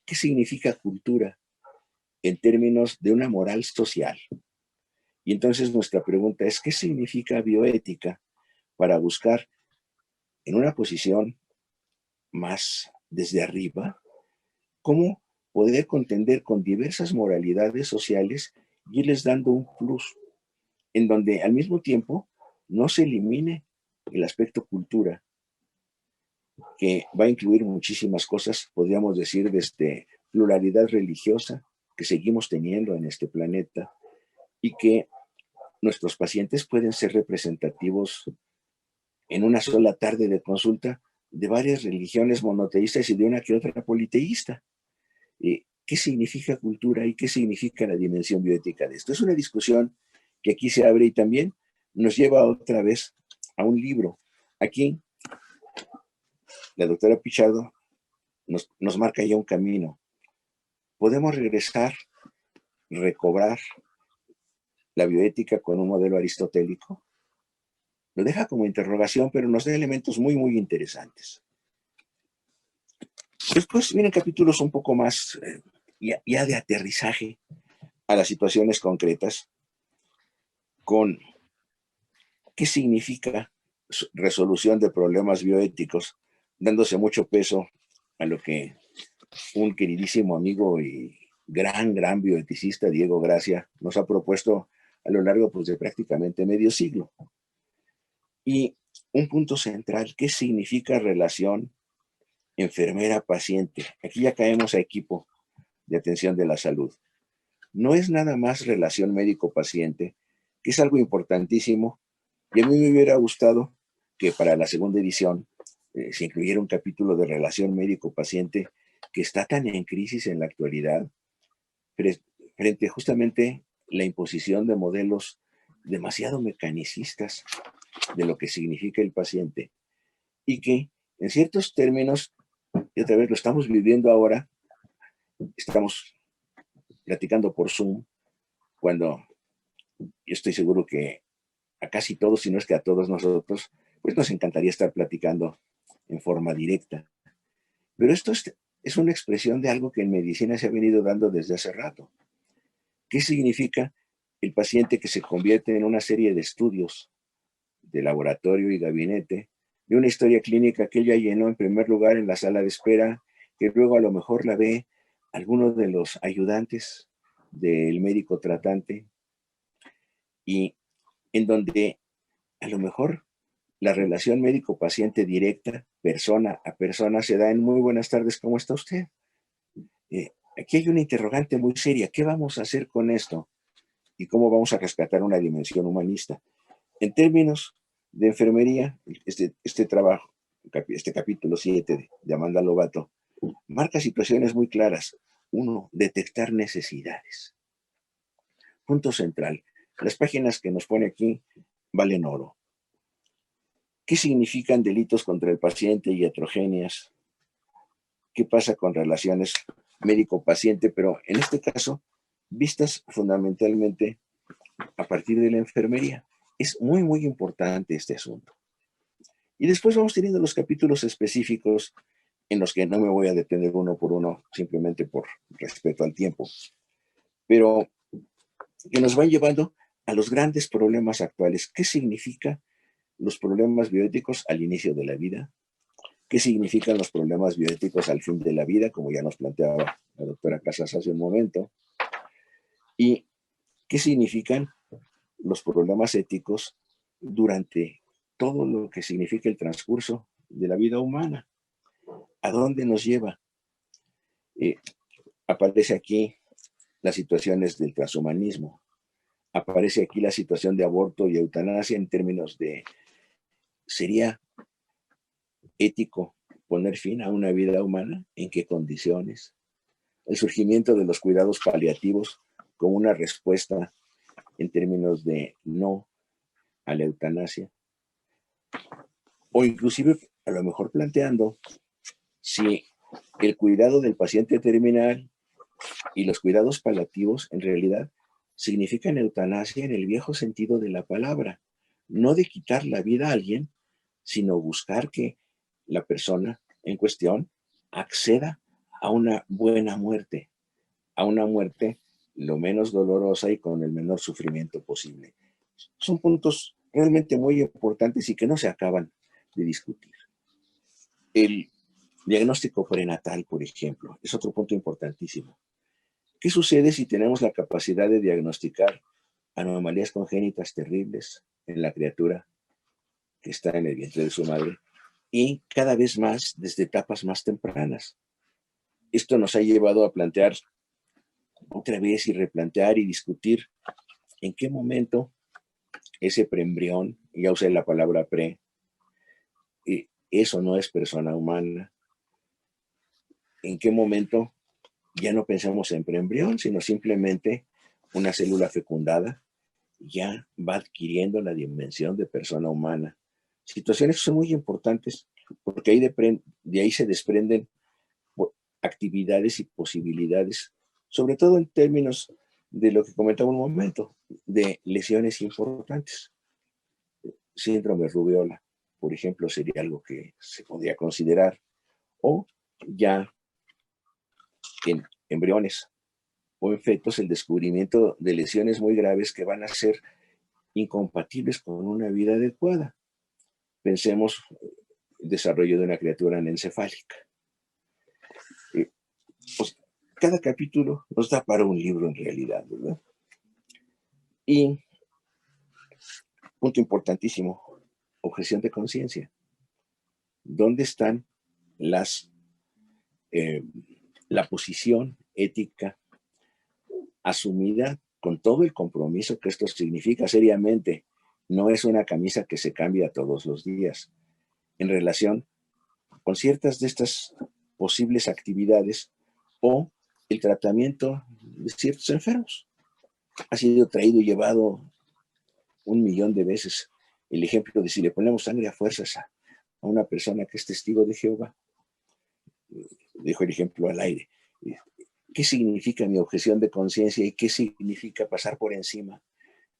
¿Qué significa cultura en términos de una moral social? Y entonces nuestra pregunta es, ¿qué significa bioética para buscar en una posición más desde arriba cómo poder contender con diversas moralidades sociales y irles dando un plus, en donde al mismo tiempo no se elimine el aspecto cultura, que va a incluir muchísimas cosas, podríamos decir, desde pluralidad religiosa que seguimos teniendo en este planeta y que nuestros pacientes pueden ser representativos en una sola tarde de consulta de varias religiones monoteístas y de una que otra politeísta. ¿Qué significa cultura y qué significa la dimensión bioética de esto? Es una discusión que aquí se abre y también nos lleva otra vez a un libro. Aquí la doctora Pichardo nos marca ya un camino. Podemos regresar, recobrar la bioética con un modelo aristotélico. Lo deja como interrogación, pero nos da elementos muy, muy interesantes. Después vienen capítulos un poco más ya de aterrizaje a las situaciones concretas, con qué significa resolución de problemas bioéticos, dándose mucho peso a lo que un queridísimo amigo y gran bioeticista, Diego Gracia, nos ha propuesto a lo largo pues, de prácticamente medio siglo. Y un punto central, ¿qué significa relación enfermera-paciente? Aquí ya caemos a equipo de atención de la salud. No es nada más relación médico-paciente, que es algo importantísimo, y a mí me hubiera gustado que para la segunda edición se incluyera un capítulo de relación médico-paciente que está tan en crisis en la actualidad, frente justamente la imposición de modelos demasiado mecanicistas de lo que significa el paciente, y que en ciertos términos, y otra vez lo estamos viviendo ahora, estamos platicando por Zoom, cuando yo estoy seguro que a casi todos, si no es que a todos nosotros, pues nos encantaría estar platicando en forma directa. Pero esto es una expresión de algo que en medicina se ha venido dando desde hace rato. ¿Qué significa el paciente que se convierte en una serie de estudios de laboratorio y gabinete, de una historia clínica que ella llenó en primer lugar en la sala de espera, que luego a lo mejor la ve alguno de los ayudantes del médico tratante, y en donde a lo mejor la relación médico-paciente directa, persona a persona, se da en muy buenas tardes, ¿cómo está usted? Aquí hay una interrogante muy seria, ¿qué vamos a hacer con esto? y cómo vamos a rescatar una dimensión humanista. En términos de enfermería, este trabajo, este capítulo 7 de Amanda Lobato, marca situaciones muy claras. Uno, detectar necesidades. Punto central. Las páginas que nos pone aquí valen oro. ¿Qué significan delitos contra el paciente y heterogéneas? ¿Qué pasa con relaciones médico-paciente? Pero en este caso, vistas fundamentalmente a partir de la enfermería. Es muy, muy importante este asunto. Y después vamos teniendo los capítulos específicos en los que no me voy a detener uno por uno, simplemente por respeto al tiempo, pero que nos van llevando a los grandes problemas actuales. ¿Qué significan los problemas bioéticos al inicio de la vida? ¿Qué significan los problemas bioéticos al fin de la vida, como ya nos planteaba la doctora Casas hace un momento? ¿Y qué significan los problemas éticos durante todo lo que significa el transcurso de la vida humana? ¿A dónde nos lleva? Aparece aquí las situaciones del transhumanismo. Aparece aquí la situación de aborto y eutanasia en términos de, ¿sería ético poner fin a una vida humana? ¿En qué condiciones? El surgimiento de los cuidados paliativos como una respuesta en términos de no a la eutanasia. O inclusive a lo mejor planteando si el cuidado del paciente terminal y los cuidados paliativos en realidad significan eutanasia en el viejo sentido de la palabra, no de quitar la vida a alguien, sino buscar que la persona en cuestión acceda a una buena muerte, a una muerte lo menos dolorosa y con el menor sufrimiento posible. Son puntos realmente muy importantes y que no se acaban de discutir. El diagnóstico prenatal, por ejemplo, es otro punto importantísimo. ¿Qué sucede si tenemos la capacidad de diagnosticar anomalías congénitas terribles en la criatura que está en el vientre de su madre y cada vez más desde etapas más tempranas? Esto nos ha llevado a plantear otra vez y replantear y discutir en qué momento ese preembrión, ya usé la palabra pre, eso no es persona humana. ¿En qué momento ya no pensamos en preembrión, sino simplemente una célula fecundada ya va adquiriendo la dimensión de persona humana? Situaciones que son muy importantes porque de ahí se desprenden actividades y posibilidades, sobre todo en términos de lo que comentaba un momento, de lesiones importantes. Síndrome rubiola, por ejemplo, sería algo que se podría considerar, o ya en embriones o en fetos el descubrimiento de lesiones muy graves que van a ser incompatibles con una vida adecuada. Pensemos el desarrollo de una criatura anencefálica. Pues, cada capítulo nos da para un libro en realidad, ¿verdad? Y punto importantísimo, objeción de conciencia. ¿Dónde están la posición ética asumida con todo el compromiso que esto significa seriamente? No es una camisa que se cambia todos los días. En relación con ciertas de estas posibles actividades o el tratamiento de ciertos enfermos. Ha sido traído y llevado 1,000,000 de veces el ejemplo de si le ponemos sangre a fuerzas a una persona que es testigo de Jehová. Dejo el ejemplo al aire. ¿Qué significa mi objeción de conciencia y qué significa pasar por encima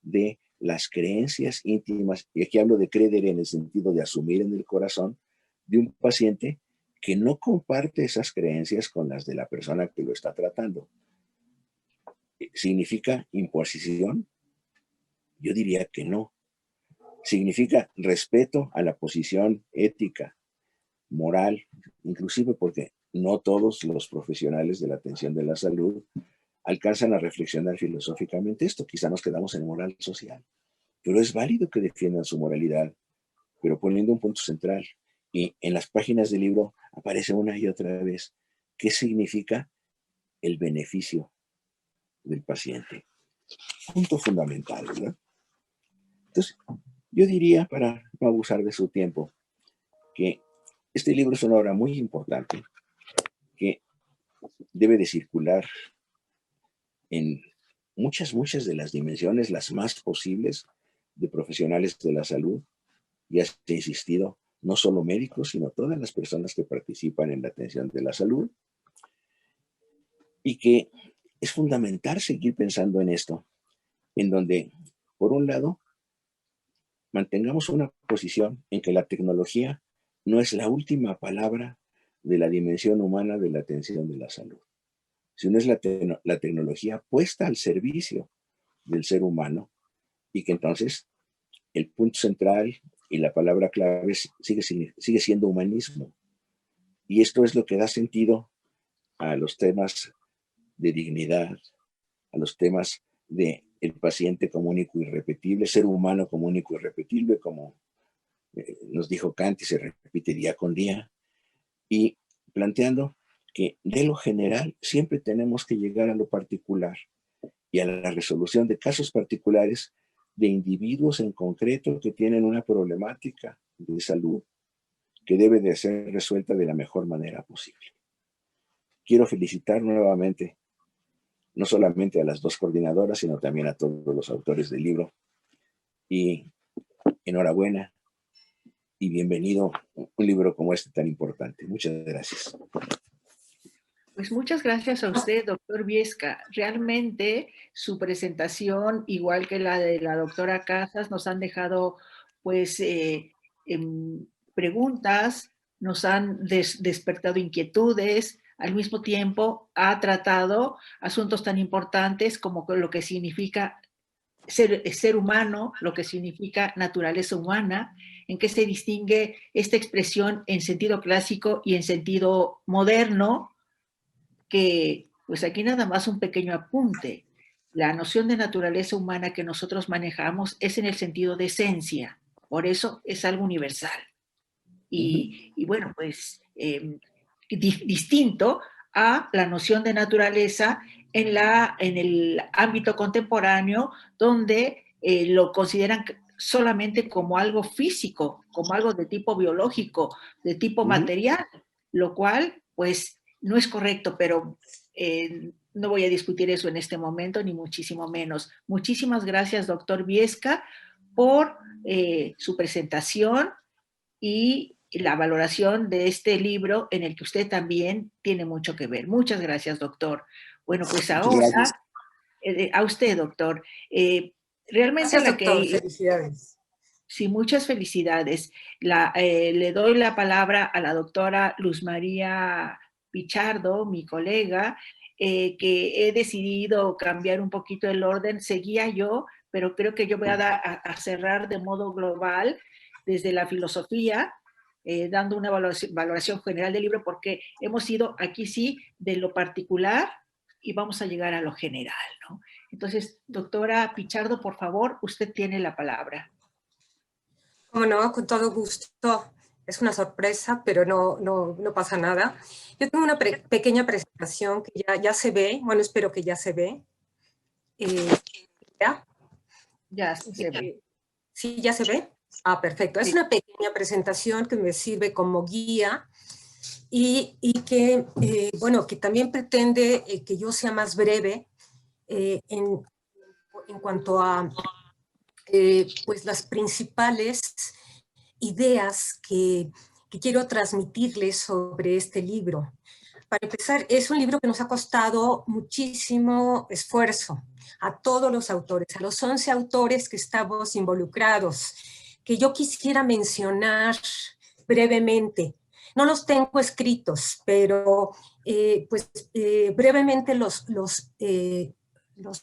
de las creencias íntimas? Y aquí hablo de creer en el sentido de asumir en el corazón de un paciente que no comparte esas creencias con las de la persona que lo está tratando. ¿Significa imposición? Yo diría que no. Significa respeto a la posición ética, moral, inclusive porque no todos los profesionales de la atención de la salud alcanzan a reflexionar filosóficamente esto. Quizá nos quedamos en moral social, pero es válido que defiendan su moralidad, pero poniendo un punto central. Y en las páginas del libro aparece una y otra vez qué significa el beneficio del paciente. punto fundamental, ¿verdad? Entonces, yo diría, para no abusar de su tiempo, que este libro es una obra muy importante que debe de circular en muchas de las dimensiones, las más posibles, de profesionales de la salud. Ya se ha insistido, no solo médicos, sino todas las personas que participan en la atención de la salud. Y que es fundamental seguir pensando en esto, en donde, por un lado, mantengamos una posición en que la tecnología no es la última palabra de la dimensión humana de la atención de la salud, sino es la tecnología puesta al servicio del ser humano, y que entonces el punto central y la palabra clave sigue siendo humanismo. Y esto es lo que da sentido a los temas de dignidad, a los temas de el paciente como único y irrepetible, ser humano como único y irrepetible, como nos dijo Kant y se repite día con día, y planteando que de lo general siempre tenemos que llegar a lo particular y a la resolución de casos particulares de individuos en concreto que tienen una problemática de salud que debe de ser resuelta de la mejor manera posible. Quiero felicitar nuevamente no solamente a las dos coordinadoras, sino también a todos los autores del libro. Y enhorabuena y bienvenido a un libro como este tan importante. Muchas gracias. Pues muchas gracias a usted, doctor Viesca. Realmente su presentación, igual que la de la doctora Casas, nos han dejado pues preguntas, nos han despertado inquietudes. Al mismo tiempo ha tratado asuntos tan importantes como lo que significa ser humano, lo que significa naturaleza humana, en qué se distingue esta expresión en sentido clásico y en sentido moderno, que pues aquí nada más un pequeño apunte. La noción de naturaleza humana que nosotros manejamos es en el sentido de esencia, por eso es algo universal. Y bueno, pues distinto a la noción de naturaleza en el ámbito contemporáneo, donde lo consideran solamente como algo físico, como algo de tipo biológico, de tipo material, lo cual pues no es correcto, pero no voy a discutir eso en este momento, ni muchísimo menos. Muchísimas gracias, doctor Viesca, por su presentación y la valoración de este libro en el que usted también tiene mucho que ver. Muchas gracias, doctor. Bueno, pues ahora, a usted, doctor. Realmente gracias, doctor. Felicidades. Sí, muchas felicidades. Le doy la palabra a la doctora Luz María Pichardo, mi colega, que he decidido cambiar un poquito el orden. Seguía yo, pero creo que yo voy a cerrar de modo global desde la filosofía, dando una valoración general del libro, porque hemos ido aquí sí de lo particular y vamos a llegar a lo general, ¿no? Entonces, doctora Pichardo, por favor, usted tiene la palabra. Como no, con todo gusto. Es una sorpresa, pero no pasa nada. Yo tengo una pequeña presentación que ya se ve. Bueno, espero que ya se ve. ¿Ya? Ya se ve. ¿Sí, ya se ve? Ah, perfecto. Es una pequeña presentación que me sirve como guía y que, bueno, que también pretende que yo sea más breve en cuanto a pues las principales ideas que quiero transmitirles sobre este libro. Para empezar, es un libro que nos ha costado muchísimo esfuerzo a todos los autores, a los 11 autores que estamos involucrados, que yo quisiera mencionar brevemente. No los tengo escritos, pero brevemente los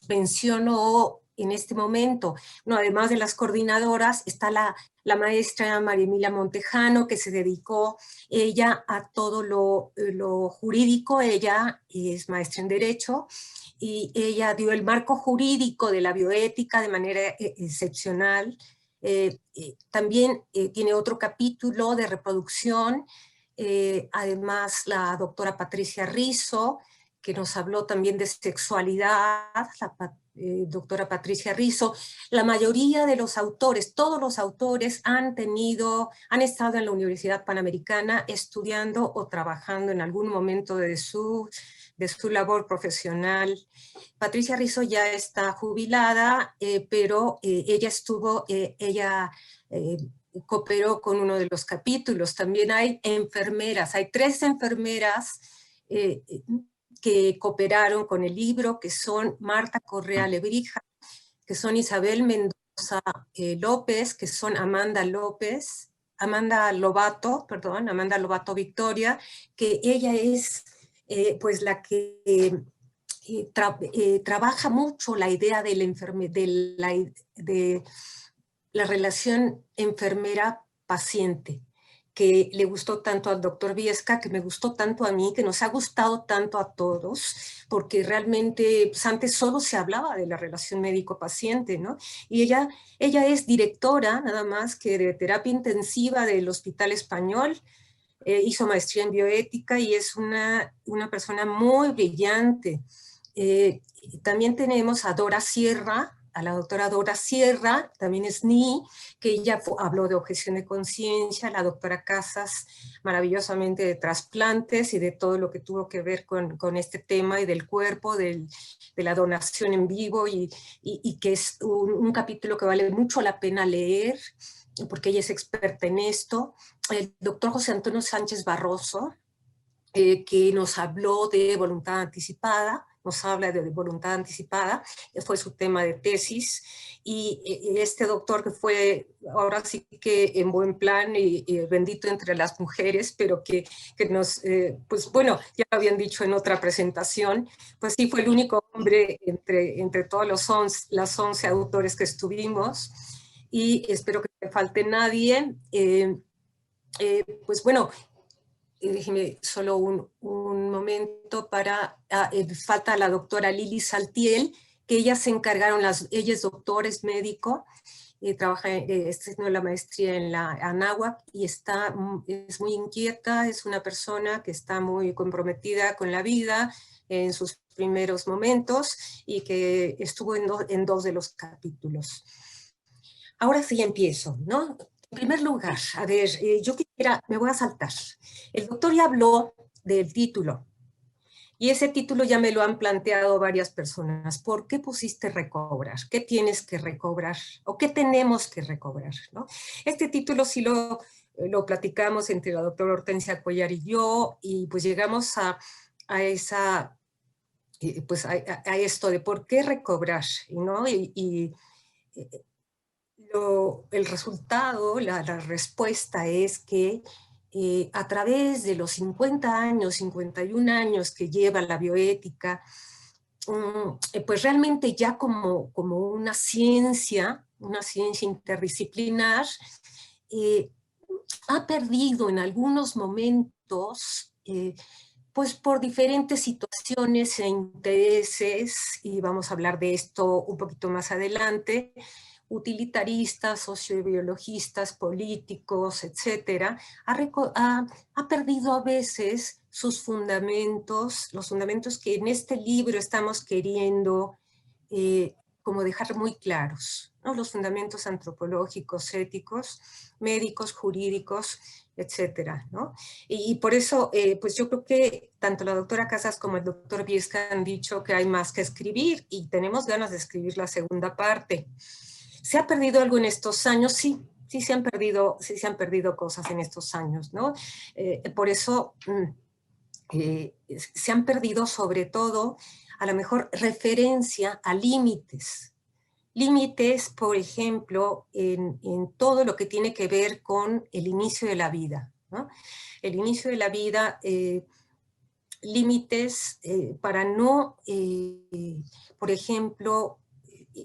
menciono en este momento. No, además de las coordinadoras, está la maestra María Emilia Montejano, que se dedicó ella a todo lo jurídico. Ella es maestra en Derecho y ella dio el marco jurídico de la bioética de manera excepcional. También tiene otro capítulo de reproducción. Además, la doctora Patricia Rizzo, que nos habló también de sexualidad, la doctora Patricia Rizo. La mayoría de los autores, todos los autores han estado en la Universidad Panamericana estudiando o trabajando en algún momento de su labor profesional. Patricia Rizo ya está jubilada, pero ella cooperó con uno de los capítulos. También hay enfermeras, hay 3 enfermeras que cooperaron con el libro, que son Marta Correa Lebrija, que son Isabel Mendoza López, que son Amanda Lobato Victoria, que ella es pues la que trabaja mucho la idea de la relación enfermera-paciente, que le gustó tanto al doctor Viesca, que me gustó tanto a mí, que nos ha gustado tanto a todos, porque realmente pues, antes solo se hablaba de la relación médico-paciente, ¿no? Y ella es directora, nada más que de terapia intensiva del Hospital Español, hizo maestría en bioética y es una persona muy brillante. También tenemos a Dora Sierra, a la doctora Dora Sierra, también es NI, que ella habló de objeción de conciencia, la doctora Casas, maravillosamente de trasplantes y de todo lo que tuvo que ver con este tema y del cuerpo, de la donación en vivo, y que es un capítulo que vale mucho la pena leer, porque ella es experta en esto. El doctor José Antonio Sánchez Barroso, que nos habló de voluntad anticipada, nos habla de voluntad anticipada, fue su tema de tesis, y este doctor que fue, ahora sí que en buen plan y bendito entre las mujeres, pero que nos, pues bueno, ya lo habían dicho en otra presentación, pues sí fue el único hombre entre todos las 11 autores que estuvimos, y espero que no falte nadie. Pues bueno, déjeme solo un momento falta la doctora Lili Saltiel, que ellas se encargaron, ella es doctora, es médico, trabaja, está haciendo la maestría en la Anáhuac y es muy inquieta, es una persona que está muy comprometida con la vida en sus primeros momentos y que estuvo en 2 de los capítulos. Ahora sí empiezo, ¿no? En primer lugar, a ver, me voy a saltar. El doctor ya habló del título, y ese título ya me lo han planteado varias personas. ¿Por qué pusiste recobrar? ¿Qué tienes que recobrar? ¿O qué tenemos que recobrar? ¿No? Este título sí lo platicamos entre la doctora Hortensia Cuellar y yo, y pues llegamos a esto de por qué recobrar, ¿no? El resultado, la respuesta es que a través de los 50 años, 51 años que lleva la bioética, pues realmente ya como una ciencia interdisciplinar, ha perdido en algunos momentos, pues por diferentes situaciones e intereses, y vamos a hablar de esto un poquito más adelante, utilitaristas, sociobiologistas, políticos, etcétera, ha perdido a veces sus fundamentos, los fundamentos que en este libro estamos queriendo como dejar muy claros, ¿no? Los fundamentos antropológicos, éticos, médicos, jurídicos, etcétera, ¿no? Y por eso, pues yo creo que tanto la doctora Casas como el doctor Viesca han dicho que hay más que escribir y tenemos ganas de escribir la segunda parte. ¿Se ha perdido algo en estos años? Sí se han perdido cosas en estos años, ¿no? Por eso se han perdido sobre todo, a lo mejor, referencia a límites. Límites, por ejemplo, en todo lo que tiene que ver con el inicio de la vida, ¿no? El inicio de la vida, límites para no, por ejemplo,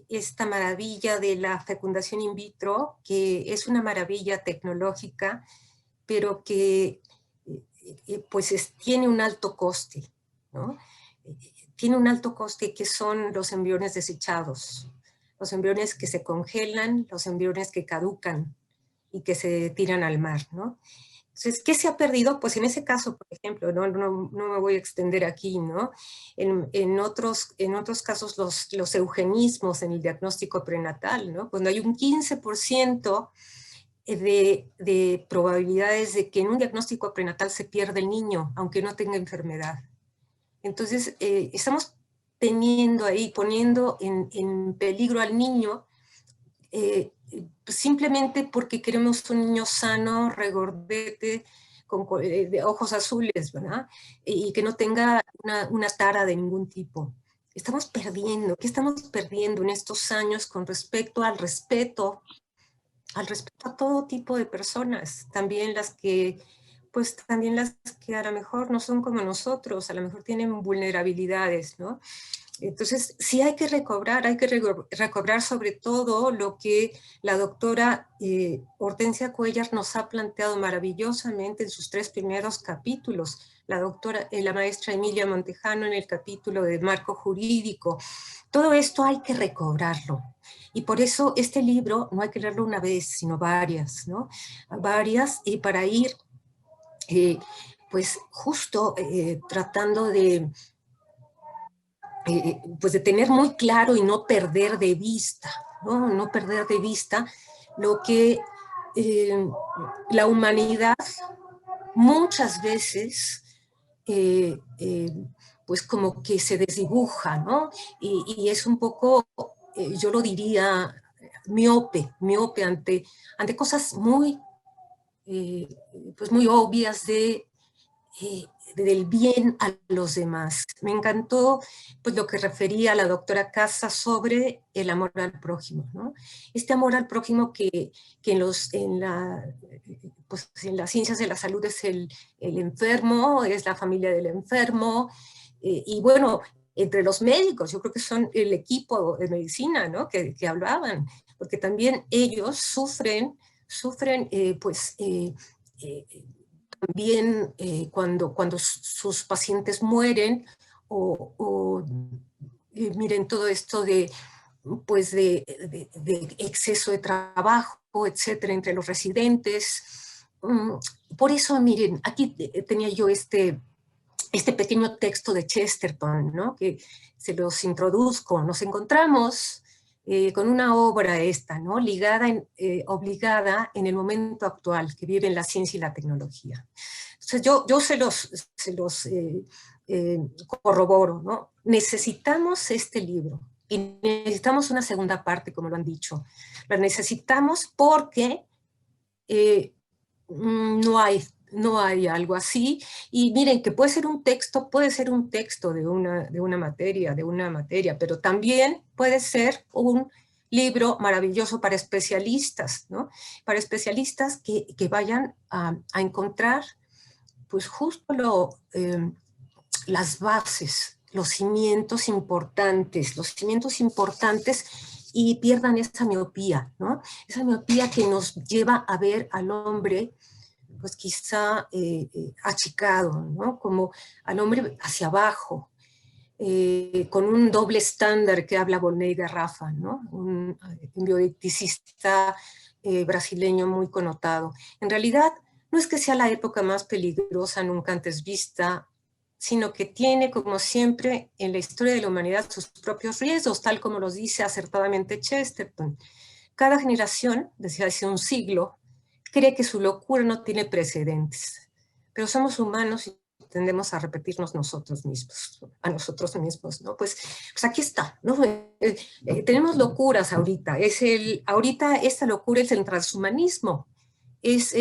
esta maravilla de la fecundación in vitro, que es una maravilla tecnológica, pero que pues tiene un alto coste, ¿no? Tiene un alto coste que son los embriones desechados, los embriones que se congelan, los embriones que caducan y que se tiran al mar, ¿no? Entonces, ¿qué se ha perdido? Pues en ese caso, por ejemplo, no me voy a extender aquí, ¿no? En otros casos, los eugenismos en el diagnóstico prenatal, ¿no? Cuando hay un 15% de probabilidades de que en un diagnóstico prenatal se pierda el niño, aunque no tenga enfermedad. Entonces, estamos poniendo en peligro al niño, simplemente porque queremos un niño sano, regordete, de ojos azules, ¿verdad? Y que no tenga una tara de ningún tipo. Estamos perdiendo, ¿qué estamos perdiendo en estos años con respecto al respeto a todo tipo de personas? También las que a lo mejor no son como nosotros, a lo mejor tienen vulnerabilidades, ¿no? Entonces, sí hay que recobrar sobre todo lo que la doctora Hortensia Cuéllar nos ha planteado maravillosamente en sus 3 primeros capítulos, la maestra Emilia Montejano en el capítulo de marco jurídico. Todo esto hay que recobrarlo. Y por eso este libro no hay que leerlo una vez, sino varias, ¿no? Varias, y para ir, pues justo tratando de pues de tener muy claro y no perder de vista, ¿no? No perder de vista lo que la humanidad muchas veces pues como que se desdibuja, ¿no? Y es un poco, yo lo diría, miope ante cosas muy, pues muy obvias del bien a los demás. Me encantó pues, lo que refería la doctora Casas sobre el amor al prójimo, ¿no? Este amor al prójimo que en las ciencias de la salud es el enfermo, es la familia del enfermo, y bueno, entre los médicos, yo creo que son el equipo de medicina, ¿no? que hablaban, porque también ellos sufren también cuando sus pacientes mueren o miren todo esto pues de exceso de trabajo, etcétera, entre los residentes. Por eso, miren, aquí tenía yo este pequeño texto de Chesterton, ¿no? Que se los introduzco. Nos encontramos con una obra ¿no? Obligada en el momento actual que viven la ciencia y la tecnología. Entonces yo se los corroboro, ¿no? Necesitamos este libro y necesitamos una segunda parte, como lo han dicho. La necesitamos porque no hay algo así, y miren que puede ser un texto de una materia, pero también puede ser un libro maravilloso para especialistas, ¿no? Para especialistas que vayan a encontrar pues justo las bases, los cimientos importantes y pierdan esa miopía, ¿no? Esa miopía que nos lleva a ver al hombre pues quizá achicado, ¿no? Como al hombre hacia abajo, con un doble estándar que habla Volney Garrafa, ¿no? Un bioeticista brasileño muy connotado. En realidad, no es que sea la época más peligrosa nunca antes vista, sino que tiene, como siempre, en la historia de la humanidad sus propios riesgos, tal como los dice acertadamente Chesterton. Cada generación, desde hace un siglo, cree que su locura no tiene precedentes, pero somos humanos y tendemos a repetirnos a nosotros mismos, ¿no? Pues aquí está, ¿no? Tenemos locuras ahorita, ahorita esta locura es el transhumanismo, es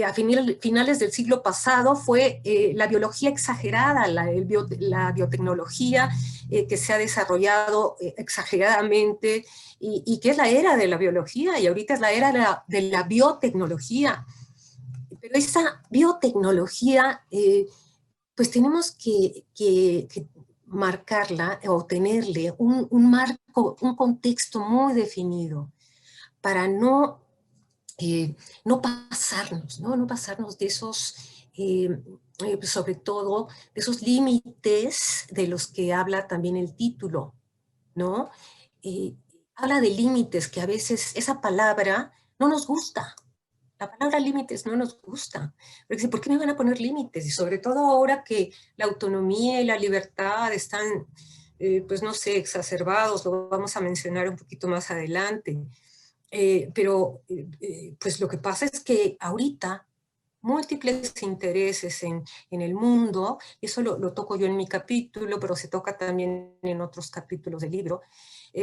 a finales del siglo pasado fue la biología exagerada, la biotecnología que se ha desarrollado exageradamente y que es la era de la biología y ahorita es la era de la biotecnología. Pero esa biotecnología, pues tenemos que marcarla o tenerle un marco, un contexto muy definido para no pasarnos, ¿no? No pasarnos de esos, sobre todo, de esos límites de los que habla también el título, ¿no? Habla de límites que a veces esa palabra no nos gusta. La palabra límites no nos gusta, porque dice, ¿por qué me van a poner límites? Y sobre todo ahora que la autonomía y la libertad están, pues no sé, exacerbados, lo vamos a mencionar un poquito más adelante. Pues lo que pasa es que ahorita múltiples intereses en el mundo, y eso lo toco yo en mi capítulo, pero se toca también en otros capítulos del libro,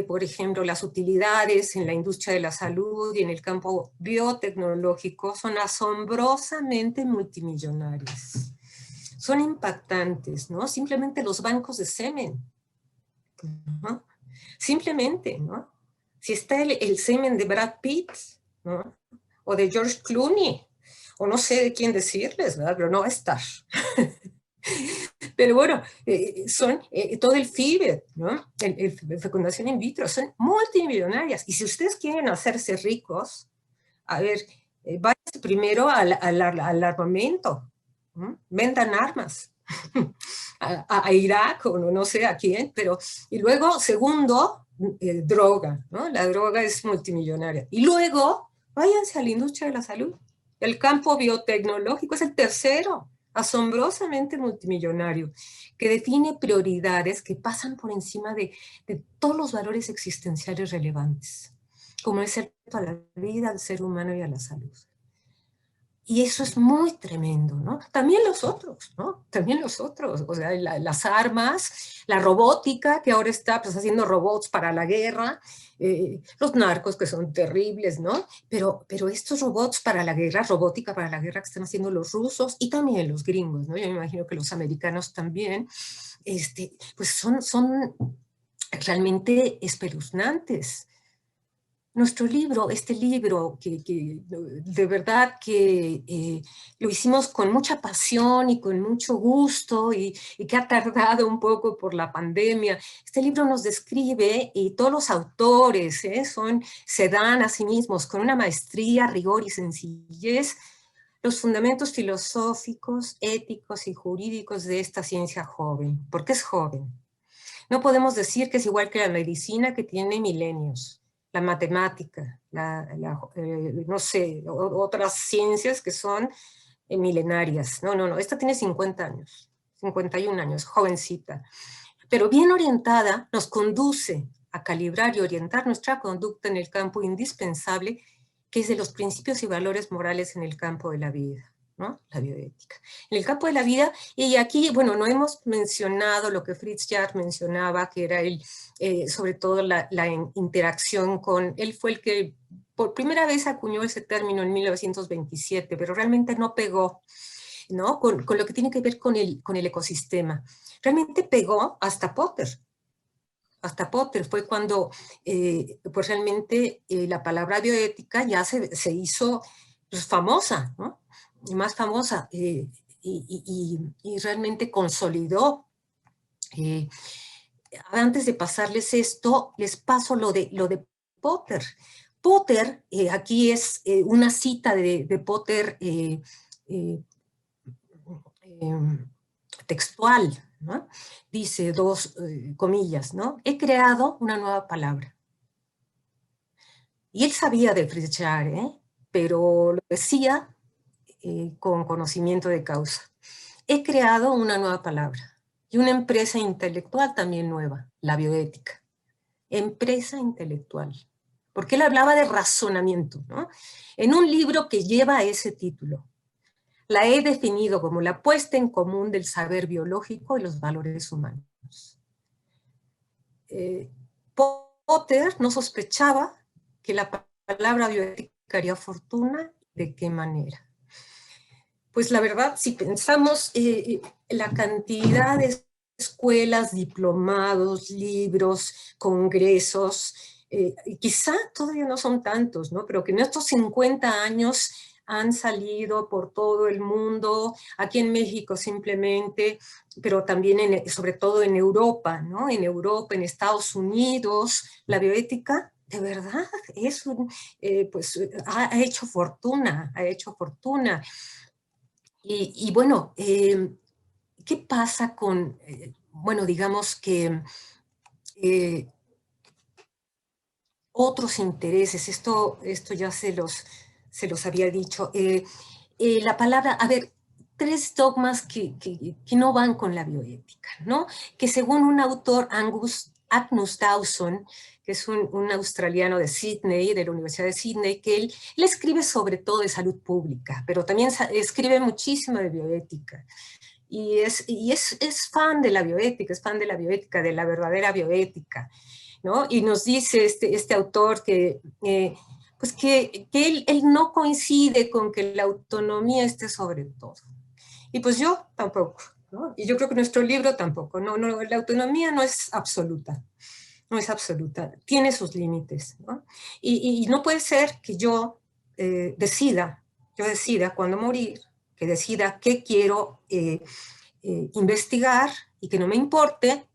por ejemplo, las utilidades en la industria de la salud y en el campo biotecnológico son asombrosamente multimillonarias. Son impactantes, ¿no? Simplemente los bancos de semen, ¿no? Simplemente, ¿no? Si está el semen de Brad Pitt, ¿no? O de George Clooney, o no sé de quién decirles, ¿verdad? Pero no va a estar. Pero bueno, son todo el FIBET, ¿no? Fecundación in vitro, son multimillonarias. Y si ustedes quieren hacerse ricos, a ver, váyanse primero al armamento, ¿no? Vendan armas a Irak o no sé a quién, pero, y luego, segundo, droga, ¿no? La droga es multimillonaria. Y luego, váyanse a la industria de la salud. El campo biotecnológico es el tercero, asombrosamente multimillonario, que define prioridades que pasan por encima de todos los valores existenciales relevantes, como es el a la vida, al ser humano y a la salud. Y eso es muy tremendo, ¿no? También los otros, ¿no? También los otros, o sea, las armas, la robótica, que ahora está pues, haciendo robots para la guerra, los narcos que son terribles, ¿no? Pero estos robots para la guerra, robótica para la guerra que están haciendo los rusos y también los gringos, ¿no? Yo me imagino que los americanos también, pues son realmente espeluznantes. Nuestro libro, este libro, que de verdad que lo hicimos con mucha pasión y con mucho gusto y que ha tardado un poco por la pandemia, este libro nos describe, y todos los autores se dan a sí mismos con una maestría, rigor y sencillez, los fundamentos filosóficos, éticos y jurídicos de esta ciencia joven. ¿Por qué es joven? No podemos decir que es igual que la medicina, que tiene milenios. La matemática, no sé, otras ciencias que son milenarias. No, esta tiene 50 años, 51 años, jovencita. Pero bien orientada nos conduce a calibrar y orientar nuestra conducta en el campo indispensable, que es de los principios y valores morales en el campo de la vida, ¿no? La bioética. En el campo de la vida, y aquí, bueno, no hemos mencionado lo que Fritz Jarr mencionaba, que era sobre todo la interacción con, él fue el que por primera vez acuñó ese término en 1927, pero realmente no pegó, ¿no? Con lo que tiene que ver con el ecosistema. Realmente pegó hasta Potter. Hasta Potter fue cuando pues realmente la palabra bioética ya se hizo pues, famosa, ¿no? Y más famosa, y realmente consolidó. Antes de pasarles esto, les paso lo de Potter. Potter, aquí es una cita de Potter textual, ¿no? Dice dos comillas, ¿no? He creado una nueva palabra. Y él sabía de Fritz Jarr, pero lo decía con conocimiento de causa. He creado una nueva palabra y una empresa intelectual también nueva, la bioética. Empresa intelectual. Porque él hablaba de razonamiento, ¿no? En un libro que lleva ese título. La he definido como la puesta en común del saber biológico y los valores humanos. Potter no sospechaba que la palabra bioética haría fortuna. ¿De qué manera? Pues la verdad, si pensamos la cantidad de escuelas, diplomados, libros, congresos, quizá todavía no son tantos, ¿no? Pero que en estos 50 años han salido por todo el mundo, aquí en México simplemente, pero también sobre todo en Europa, ¿no? En Europa, en Estados Unidos, la bioética de verdad es pues ha hecho fortuna, ha hecho fortuna. Y bueno, ¿qué pasa con, bueno, digamos que otros intereses? Esto ya se los se los había dicho. La palabra, a ver, 3 dogmas que no van con la bioética, ¿no? Que según un autor, Agnus Dawson, que es un australiano de Sydney, de la Universidad de Sydney, que él escribe sobre todo de salud pública, pero también escribe muchísimo de bioética. Y es fan de la bioética, es fan de la bioética, de la verdadera bioética, ¿no? Y nos dice este autor que, pues que él no coincide con que la autonomía esté sobre todo. Y pues yo tampoco, ¿no? Y yo creo que nuestro libro tampoco. No, la autonomía no es absoluta. No es absoluta. Tiene sus límites, ¿no? Y no puede ser que yo decida cuándo morir, que decida qué quiero investigar y que no me importe.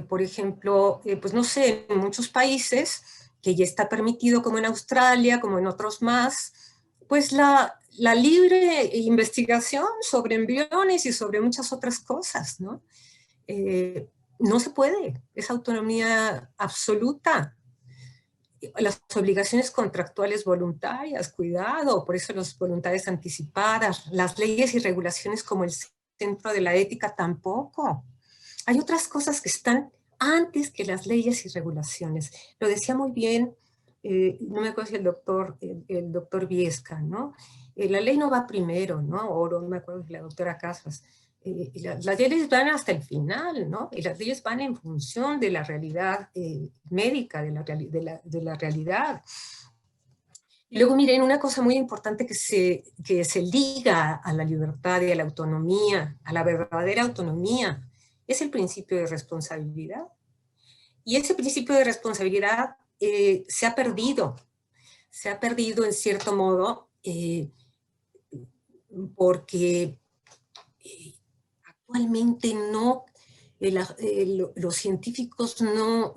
Por ejemplo, pues no sé, en muchos países que ya está permitido, como en Australia, como en otros más, pues la libre investigación sobre embriones y sobre muchas otras cosas, ¿no? No se puede, es autonomía absoluta. Las obligaciones contractuales voluntarias, cuidado, por eso las voluntades anticipadas, las leyes y regulaciones como el centro de la ética tampoco. Hay otras cosas que están antes que las leyes y regulaciones. Lo decía muy bien, no me acuerdo si el doctor Viesca, ¿no? La ley no va primero, ¿no? O no me acuerdo si la doctora Casas. Las leyes van hasta el final, ¿no? Y las leyes van en función de la realidad médica, de la realidad. Y luego, miren, una cosa muy importante que se liga a la libertad y a la autonomía, a la verdadera autonomía, es el principio de responsabilidad. Y ese principio de responsabilidad se ha perdido en cierto modo, porque actualmente no, los científicos no,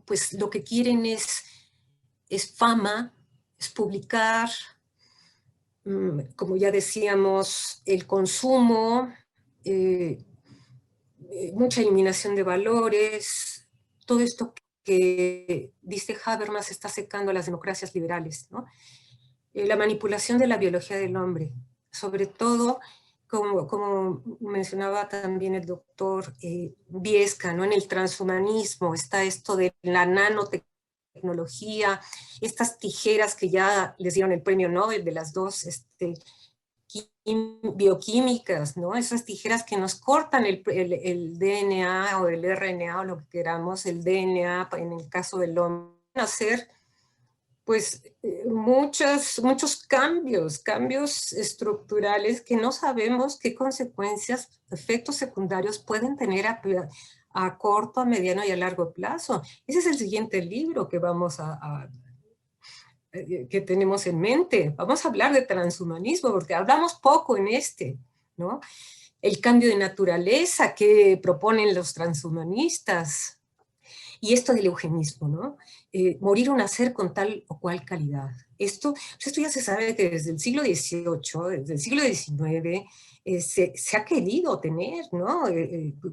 pues lo que quieren es fama, es publicar, como ya decíamos, el consumo, mucha eliminación de valores, todo esto que dice Habermas está secando a las democracias liberales, ¿no? La manipulación de la biología del hombre, sobre todo, como mencionaba también el doctor Viesca, ¿no? En el transhumanismo está esto de la nanotecnología, estas tijeras que ya les dieron el premio Nobel de las dos bioquímicas, ¿no? Esas tijeras que nos cortan el DNA o el RNA o lo que queramos, el DNA en el caso del hombre, hacer pues muchos cambios estructurales que no sabemos qué consecuencias, efectos secundarios pueden tener a corto, a mediano y a largo plazo. Ese es el siguiente libro que que tenemos en mente. Vamos a hablar de transhumanismo, porque hablamos poco en ¿no? El cambio de naturaleza que proponen los transhumanistas. Y esto del eugenismo, ¿no? Morir o nacer con tal o cual calidad. Esto ya se sabe que desde el siglo XVIII, desde el siglo XIX, se ha querido tener, ¿no?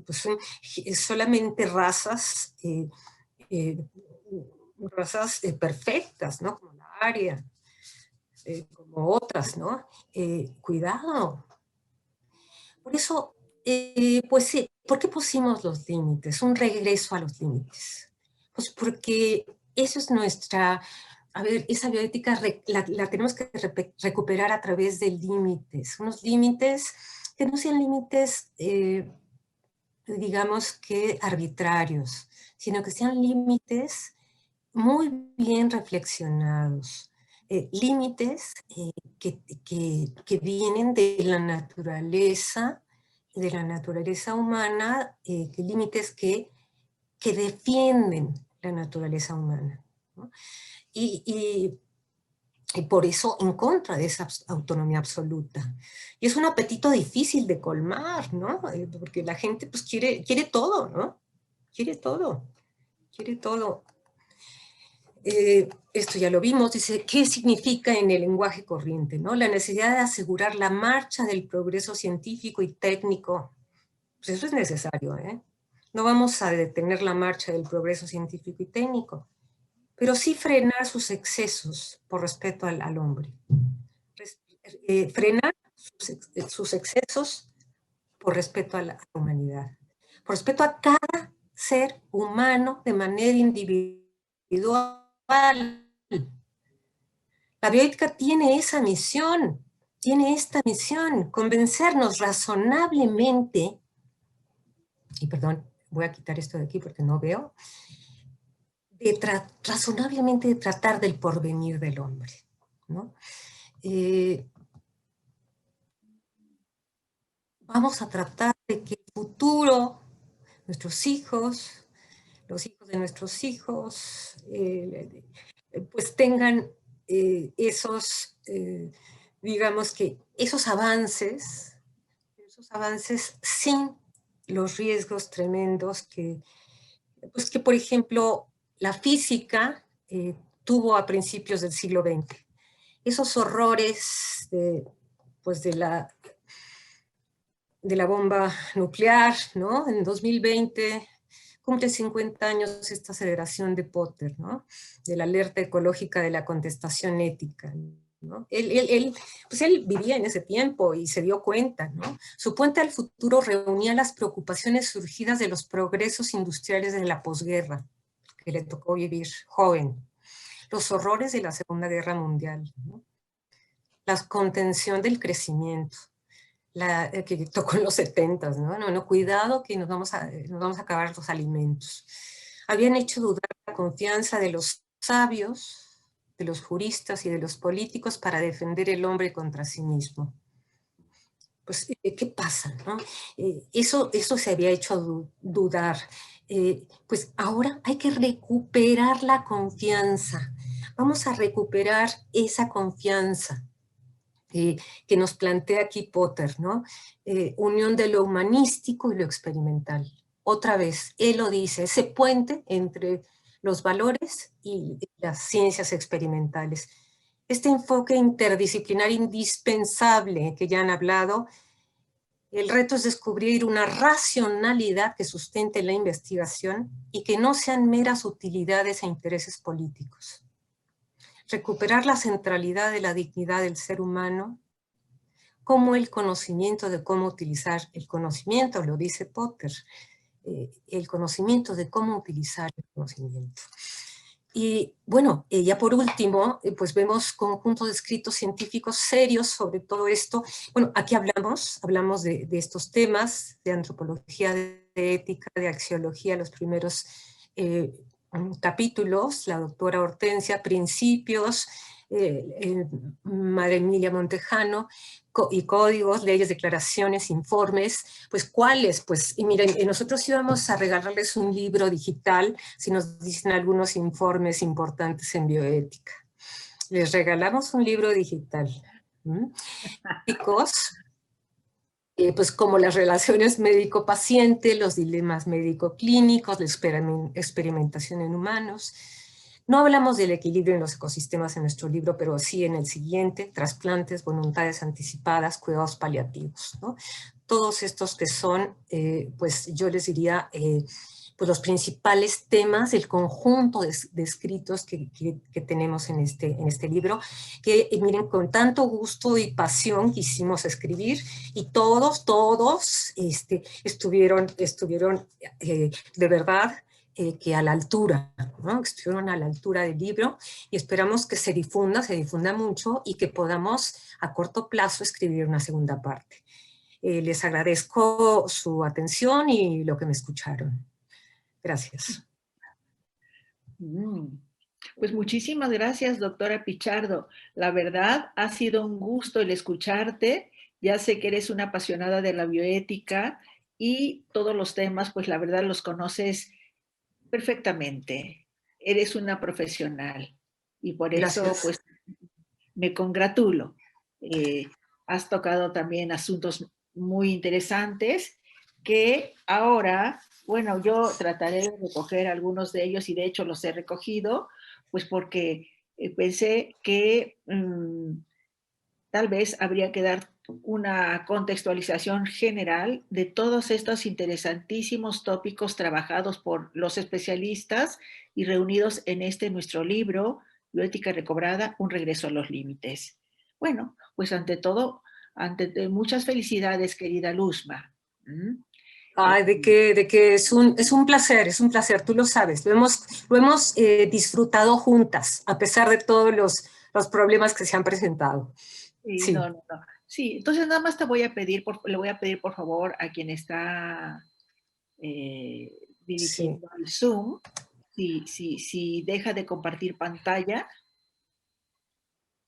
Pues son solamente razas perfectas, ¿no? Como la aria, como otras, ¿no? Cuidado. Por eso, pues sí, ¿por qué pusimos los límites? Un regreso a los límites. Pues porque eso es nuestra, a ver, esa bioética la tenemos que recuperar a través de límites, unos límites que no sean límites, digamos que arbitrarios, sino que sean límites muy bien reflexionados, límites que vienen de la naturaleza humana, límites que defienden la naturaleza humana, ¿no? Y por eso en contra de esa autonomía absoluta. Y es un apetito difícil de colmar, ¿no? Porque la gente pues quiere todo, ¿no? Quiere todo. Esto ya lo vimos, dice, ¿qué significa en el lenguaje corriente? ¿No? La necesidad de asegurar la marcha del progreso científico y técnico. Pues eso es necesario, ¿eh? No vamos a detener la marcha del progreso científico y técnico. pero sí frenar sus excesos por respeto al hombre. Frenar sus excesos por respeto a la humanidad, por respeto a cada ser humano de manera individual. La bioética tiene esa misión, tiene esta misión, convencernos razonablemente, y perdón, voy a quitar esto de aquí porque no veo, razonablemente de tratar del porvenir del hombre, ¿no? Vamos a tratar de que el futuro, nuestros hijos, los hijos de nuestros hijos, pues tengan esos, digamos que esos avances sin los riesgos tremendos pues que por ejemplo, la física tuvo a principios del siglo XX. Esos horrores pues de la bomba nuclear, ¿no? En 2020 cumple 50 años esta aceleración de Potter, ¿no? De la alerta ecológica de la contestación ética, ¿no? Pues él vivía en ese tiempo y se dio cuenta, ¿no? Su puente al futuro reunía las preocupaciones surgidas de los progresos industriales de la posguerra, que le tocó vivir joven, los horrores de la Segunda Guerra Mundial, ¿no? La contención del crecimiento, que tocó en los 70s, ¿no? No, cuidado que nos vamos a acabar los alimentos. Habían hecho dudar la confianza de los sabios, de los juristas y de los políticos para defender el hombre contra sí mismo. Pues, ¿qué pasa, no? Eso se había hecho dudar. Pues ahora hay que recuperar la confianza. Vamos a recuperar esa confianza que nos plantea aquí Potter, ¿no? Unión de lo humanístico y lo experimental. Otra vez, él lo dice, ese puente entre los valores y las ciencias experimentales. Este enfoque interdisciplinar indispensable que ya han hablado, el reto es descubrir una racionalidad que sustente la investigación y que no sean meras utilidades e intereses políticos. Recuperar la centralidad de la dignidad del ser humano como el conocimiento de cómo utilizar el conocimiento, lo dice Potter, el conocimiento de cómo utilizar el conocimiento. Y bueno, ya por último, pues vemos conjuntos de escritos científicos serios sobre todo esto. Bueno, aquí hablamos de estos temas, de antropología, de ética, de axiología, los primeros capítulos, la doctora Hortensia, principios, Madre Emilia Montejano, y códigos, leyes, declaraciones, informes, pues ¿cuáles? Pues, y miren, nosotros íbamos a regalarles un libro digital si nos dicen algunos informes importantes en bioética. Les regalamos un libro digital. Pues como las relaciones médico-paciente, los dilemas médico-clínicos, la experimentación en humanos. No hablamos del equilibrio en los ecosistemas en nuestro libro, pero sí en el siguiente, trasplantes, voluntades anticipadas, cuidados paliativos, ¿no? Todos estos que son, pues yo les diría, pues los principales temas del conjunto de escritos que tenemos en este libro, que miren, con tanto gusto y pasión quisimos escribir, y todos estuvieron de verdad, que a la altura, ¿no? Estuvieron a la altura del libro, y esperamos que se difunda mucho y que podamos a corto plazo escribir una segunda parte. Les agradezco su atención y lo que me escucharon. Gracias. Pues muchísimas gracias, doctora Pichardo. La verdad, ha sido un gusto el escucharte. Ya sé que eres una apasionada de la bioética y todos los temas, pues la verdad los conoces perfectamente. Eres una profesional y por eso, Gracias. pues, me congratulo. Has tocado también asuntos muy interesantes que ahora, bueno, yo trataré de recoger algunos de ellos y de hecho los he recogido, pues porque pensé que tal vez habría que dar una contextualización general de todos estos interesantísimos tópicos trabajados por los especialistas y reunidos en este nuestro libro, Bioética Recobrada, un regreso a los límites. Bueno, pues ante todo, muchas felicidades, querida Luzma. Ay, de que es un placer, tú lo sabes, lo hemos disfrutado juntas, a pesar de todos los problemas que se han presentado. Sí, Sí. no. Sí, entonces nada más le voy a pedir por favor a quien está dirigiendo el Zoom, si deja de compartir pantalla.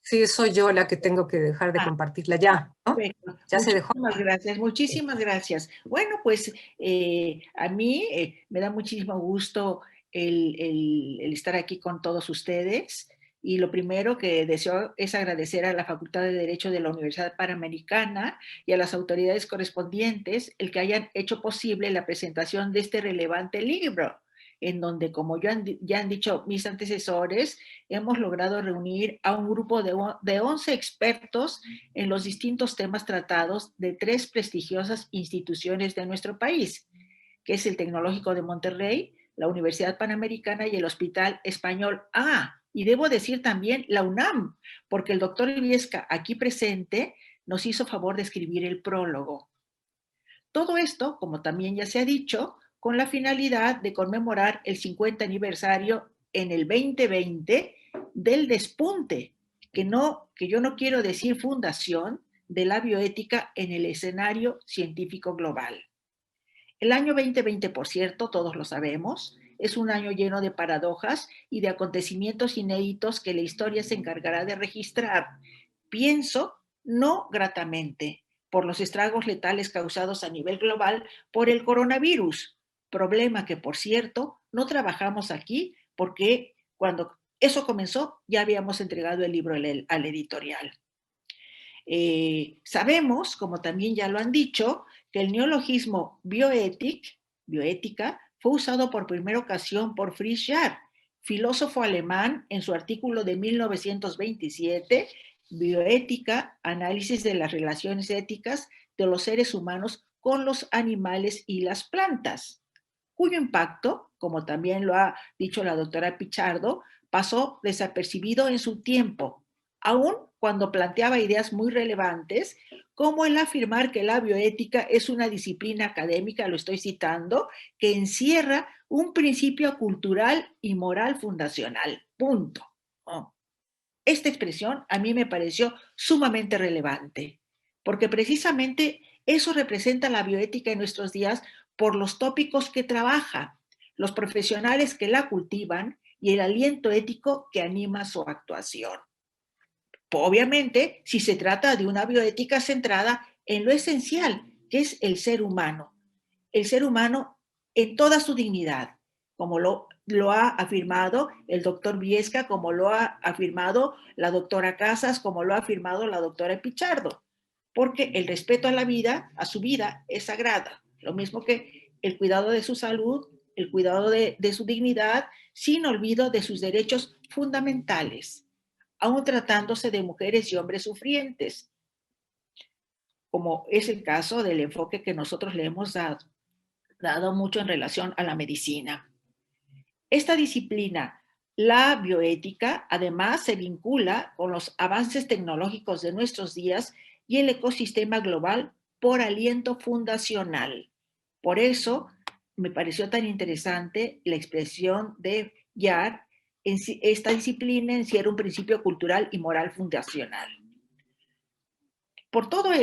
Sí, soy yo la que tengo que dejar de compartirla ya, ¿no? Perfecto. Ya se dejó. Muchísimas gracias. Bueno, pues a mí me da muchísimo gusto el estar aquí con todos ustedes. Y lo primero que deseo es agradecer a la Facultad de Derecho de la Universidad Panamericana y a las autoridades correspondientes el que hayan hecho posible la presentación de este relevante libro, en donde, como ya han dicho mis antecesores, hemos logrado reunir a un grupo de 11 expertos en los distintos temas tratados de 3 prestigiosas instituciones de nuestro país, que es el Tecnológico de Monterrey, la Universidad Panamericana y el Hospital Español. Y debo decir también la UNAM, porque el doctor Viesca, aquí presente, nos hizo favor de escribir el prólogo. Todo esto, como también ya se ha dicho, con la finalidad de conmemorar el 50 aniversario en el 2020 del despunte, que yo no quiero decir fundación, de la bioética en el escenario científico global. El año 2020, por cierto, todos lo sabemos, es un año lleno de paradojas y de acontecimientos inéditos que la historia se encargará de registrar. Pienso, no gratamente, por los estragos letales causados a nivel global por el coronavirus, problema que, por cierto, no trabajamos aquí porque cuando eso comenzó ya habíamos entregado el libro al editorial. Sabemos, como también ya lo han dicho, que el neologismo bioética, fue usado por primera ocasión por Fritz Jarr, filósofo alemán, en su artículo de 1927, Bioética, análisis de las relaciones éticas de los seres humanos con los animales y las plantas, cuyo impacto, como también lo ha dicho la doctora Pichardo, pasó desapercibido en su tiempo, aun cuando planteaba ideas muy relevantes, como el afirmar que la bioética es una disciplina académica, lo estoy citando, que encierra un principio cultural y moral fundacional. Punto. Esta expresión a mí me pareció sumamente relevante, porque precisamente eso representa la bioética en nuestros días por los tópicos que trabaja, los profesionales que la cultivan y el aliento ético que anima su actuación. Obviamente, si se trata de una bioética centrada en lo esencial, que es el ser humano en toda su dignidad, como lo ha afirmado el doctor Viesca, como lo ha afirmado la doctora Casas, como lo ha afirmado la doctora Pichardo, porque el respeto a la vida, a su vida, es sagrada, lo mismo que el cuidado de su salud, el cuidado de su dignidad, sin olvido de sus derechos fundamentales, aún tratándose de mujeres y hombres sufrientes, como es el caso del enfoque que nosotros le hemos dado mucho en relación a la medicina. Esta disciplina, la bioética, además se vincula con los avances tecnológicos de nuestros días y el ecosistema global por aliento fundacional. Por eso me pareció tan interesante la expresión de Jarr. Esta disciplina encierra un principio cultural y moral fundacional. Con todo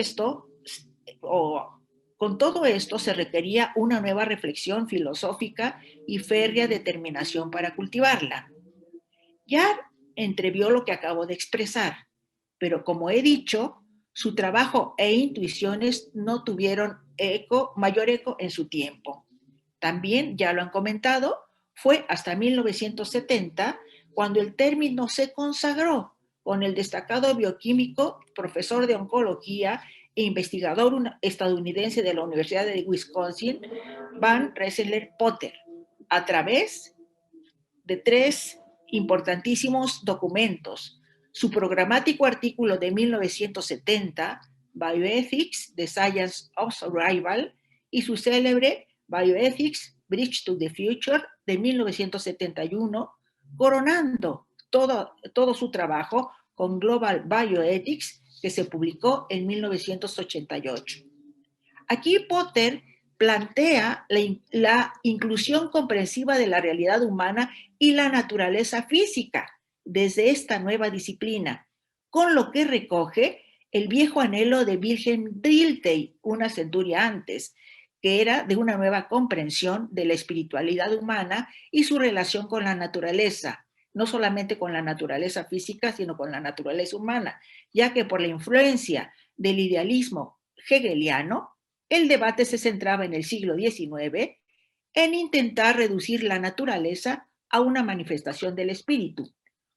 esto se requería una nueva reflexión filosófica y férrea determinación para cultivarla. Jarr entrevió lo que acabo de expresar, pero como he dicho, su trabajo e intuiciones no tuvieron mayor eco en su tiempo. También, ya lo han comentado, fue hasta 1970 cuando el término se consagró con el destacado bioquímico, profesor de oncología e investigador estadounidense de la Universidad de Wisconsin, Van Rensselaer-Potter, a través de 3 importantísimos documentos: su programático artículo de 1970, Bioethics, The Science of Survival, y su célebre Bioethics, Bridge to the Future, de 1971, coronando todo su trabajo con Global Bioethics, que se publicó en 1988. Aquí Potter plantea la inclusión comprensiva de la realidad humana y la naturaleza física desde esta nueva disciplina, con lo que recoge el viejo anhelo de Wilhelm Dilthey, una centuria antes, que era de una nueva comprensión de la espiritualidad humana y su relación con la naturaleza, no solamente con la naturaleza física, sino con la naturaleza humana, ya que por la influencia del idealismo hegeliano, el debate se centraba en el siglo XIX en intentar reducir la naturaleza a una manifestación del espíritu,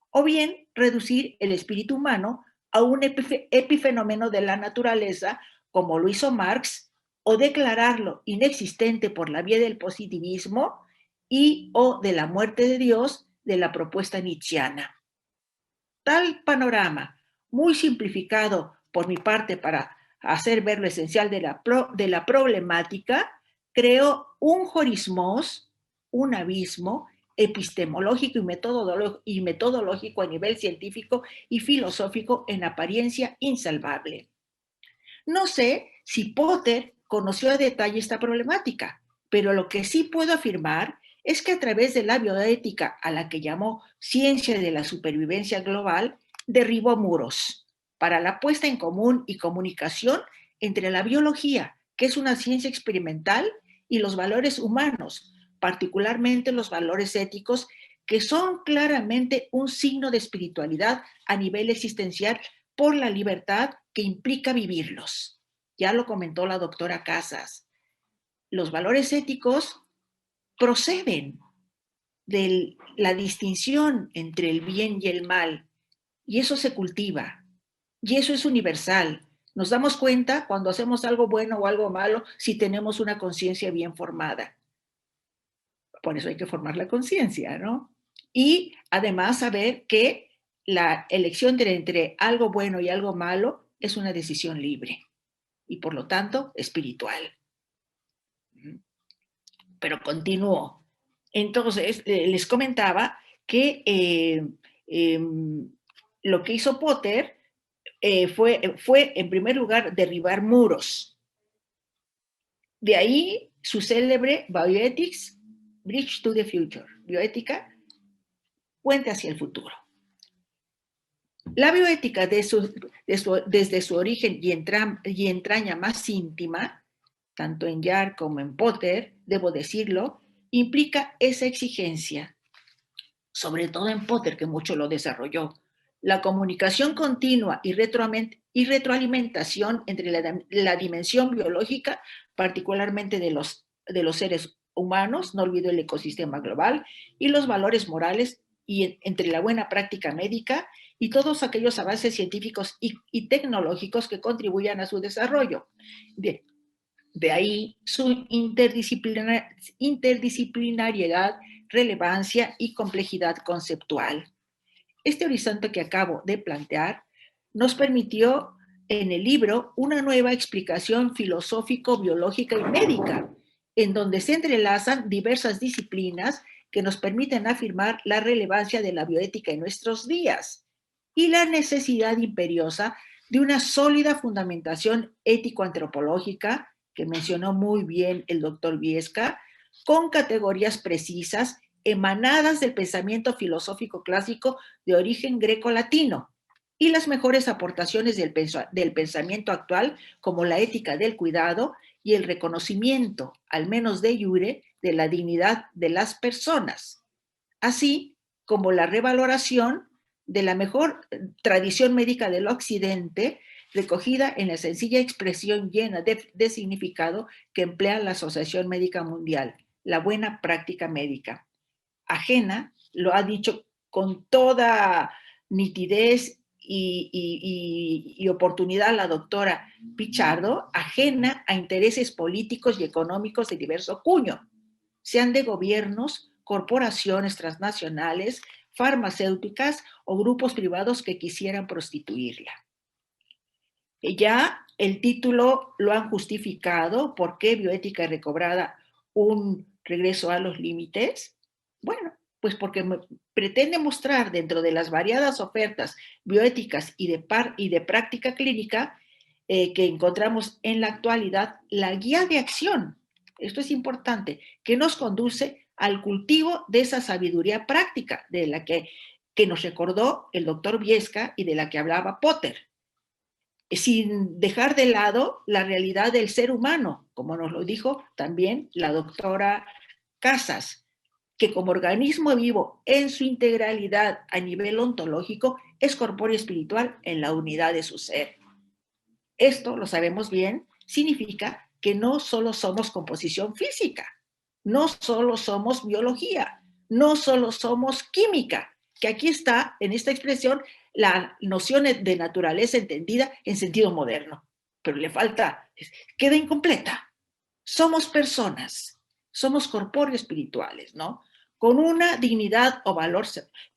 o bien reducir el espíritu humano a un epifenómeno de la naturaleza, como lo hizo Marx, o declararlo inexistente por la vía del positivismo y o de la muerte de Dios de la propuesta nietzschiana. Tal panorama, muy simplificado por mi parte para hacer ver lo esencial de la problemática, creó un jorismos, un abismo epistemológico y metodológico a nivel científico y filosófico en apariencia insalvable. No sé si Potter conoció a detalle esta problemática, pero lo que sí puedo afirmar es que a través de la bioética, a la que llamó ciencia de la supervivencia global, derribó muros para la puesta en común y comunicación entre la biología, que es una ciencia experimental, y los valores humanos, particularmente los valores éticos, que son claramente un signo de espiritualidad a nivel existencial por la libertad que implica vivirlos. Ya lo comentó la doctora Casas. Los valores éticos proceden de la distinción entre el bien y el mal, y eso se cultiva, y eso es universal. Nos damos cuenta cuando hacemos algo bueno o algo malo si tenemos una conciencia bien formada. Por eso hay que formar la conciencia, ¿no? Y además saber que la elección entre algo bueno y algo malo es una decisión libre y por lo tanto espiritual. Pero continúo. Entonces, les comentaba que lo que hizo Potter fue, en primer lugar, derribar muros. De ahí su célebre Bioethics, Bridge to the Future, bioética, puente hacia el futuro. La bioética, desde su origen y entraña más íntima, tanto en Yard como en Potter, debo decirlo, implica esa exigencia, sobre todo en Potter, que mucho lo desarrolló. La comunicación continua y retroalimentación entre la dimensión biológica, particularmente de los seres humanos, no olvido el ecosistema global, y los valores morales, y entre la buena práctica médica y todos aquellos avances científicos y tecnológicos que contribuyan a su desarrollo. Bien, de ahí su interdisciplinariedad, relevancia y complejidad conceptual. Este horizonte que acabo de plantear nos permitió en el libro una nueva explicación filosófico, biológica y médica, en donde se entrelazan diversas disciplinas que nos permiten afirmar la relevancia de la bioética en nuestros días y la necesidad imperiosa de una sólida fundamentación ético-antropológica, que mencionó muy bien el doctor Viesca, con categorías precisas emanadas del pensamiento filosófico clásico de origen greco-latino y las mejores aportaciones del pensamiento actual, como la ética del cuidado y el reconocimiento, al menos de iure, de la dignidad de las personas, así como la revaloración de la mejor tradición médica del Occidente, recogida en la sencilla expresión llena de significado que emplea la Asociación Médica Mundial, la buena práctica médica. Ajena, lo ha dicho con toda nitidez y oportunidad la doctora Pichardo, ajena a intereses políticos y económicos de diverso cuño, sean de gobiernos, corporaciones transnacionales, farmacéuticas o grupos privados que quisieran prostituirla. Ya el título lo han justificado. ¿Por qué bioética recobrada? Un regreso a los límites. Bueno, pues porque pretende mostrar dentro de las variadas ofertas bioéticas y de práctica clínica que encontramos en la actualidad, la guía de acción, esto es importante, que nos conduce al cultivo de esa sabiduría práctica de la que nos recordó el doctor Viesca y de la que hablaba Potter, sin dejar de lado la realidad del ser humano, como nos lo dijo también la doctora Casas, que como organismo vivo en su integralidad a nivel ontológico es corpóreo espiritual en la unidad de su ser. Esto, lo sabemos bien, significa que no solo somos composición física, no solo somos biología, no solo somos química, que aquí está, en esta expresión, la noción de naturaleza entendida en sentido moderno, pero le falta, queda incompleta. Somos personas, somos corpóreos espirituales, ¿no? Con una dignidad o valor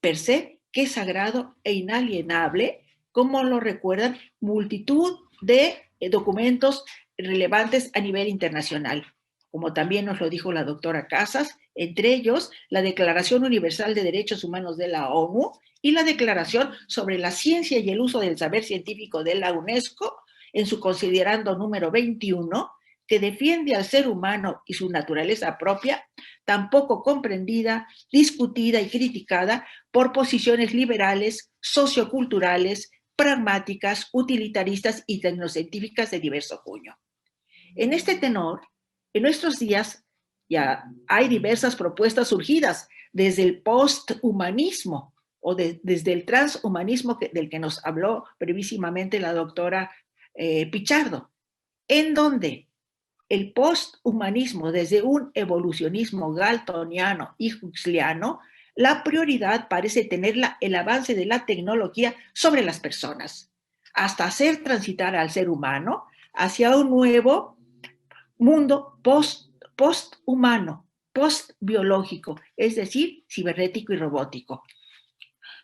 per se que es sagrado e inalienable, como lo recuerdan multitud de documentos relevantes a nivel internacional, como también nos lo dijo la doctora Casas, entre ellos la Declaración Universal de Derechos Humanos de la ONU y la Declaración sobre la Ciencia y el Uso del Saber Científico de la UNESCO, en su considerando número 21, que defiende al ser humano y su naturaleza propia, tan poco comprendida, discutida y criticada por posiciones liberales, socioculturales, pragmáticas, utilitaristas y tecnocientíficas de diverso cuño. En este tenor, en nuestros días ya hay diversas propuestas surgidas desde el posthumanismo o desde el transhumanismo del que nos habló brevísimamente la doctora Pichardo, en donde el posthumanismo, desde un evolucionismo galtoniano y huxleano, la prioridad parece tenerla el avance de la tecnología sobre las personas, hasta hacer transitar al ser humano hacia un nuevo mundo posthumano, postbiológico, es decir, cibernético y robótico.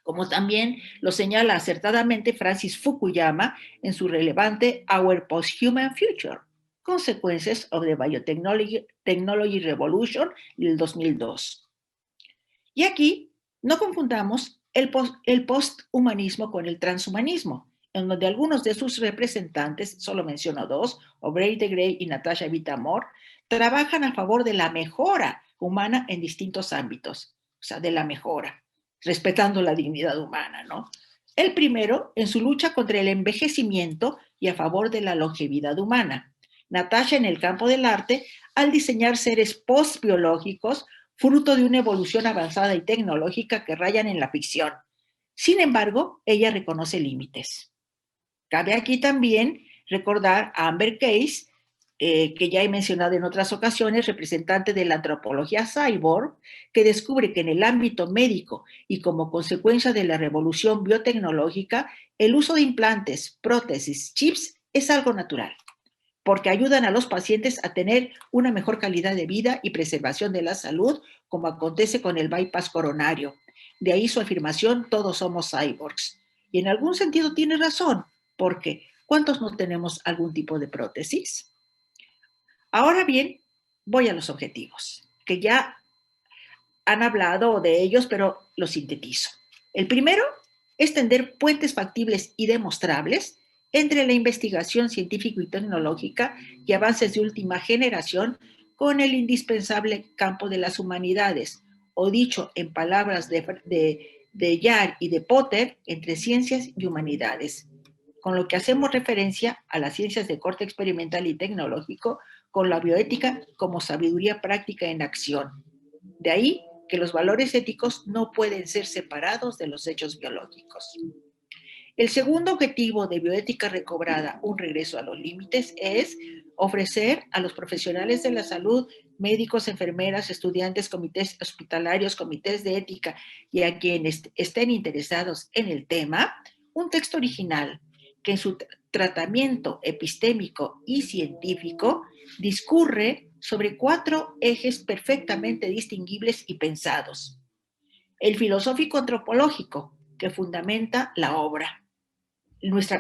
Como también lo señala acertadamente Francis Fukuyama en su relevante Our Posthuman Future, Consequences of the Biotechnology Revolution del 2002. Y aquí no confundamos el posthumanismo con el transhumanismo, en donde algunos de sus representantes, solo menciono dos, Aubrey de Grey y Natasha Vita-More, trabajan a favor de la mejora humana en distintos ámbitos, o sea, de la mejora, respetando la dignidad humana, ¿no? El primero, en su lucha contra el envejecimiento y a favor de la longevidad humana. Natasha en el campo del arte, al diseñar seres postbiológicos, fruto de una evolución avanzada y tecnológica que rayan en la ficción. Sin embargo, ella reconoce límites. Cabe aquí también recordar a Amber Case, que ya he mencionado en otras ocasiones, representante de la antropología cyborg, que descubre que en el ámbito médico y como consecuencia de la revolución biotecnológica, el uso de implantes, prótesis, chips es algo natural, porque ayudan a los pacientes a tener una mejor calidad de vida y preservación de la salud, como acontece con el bypass coronario. De ahí su afirmación, todos somos cyborgs. Y en algún sentido tiene razón, porque ¿cuántos no tenemos algún tipo de prótesis? Ahora bien, voy a los objetivos, que ya han hablado de ellos, pero los sintetizo. El primero es tender puentes factibles y demostrables entre la investigación científica y tecnológica y avances de última generación con el indispensable campo de las humanidades, o dicho en palabras de Yar y de Potter, entre ciencias y humanidades, con lo que hacemos referencia a las ciencias de corte experimental y tecnológico, con la bioética como sabiduría práctica en acción. De ahí que los valores éticos no pueden ser separados de los hechos biológicos. El segundo objetivo de bioética recobrada, un regreso a los límites, es ofrecer a los profesionales de la salud, médicos, enfermeras, estudiantes, comités hospitalarios, comités de ética y a quienes estén interesados en el tema, un texto original que en su tratamiento epistémico y científico discurre sobre 4 ejes perfectamente distinguibles y pensados. El filosófico antropológico, que fundamenta la obra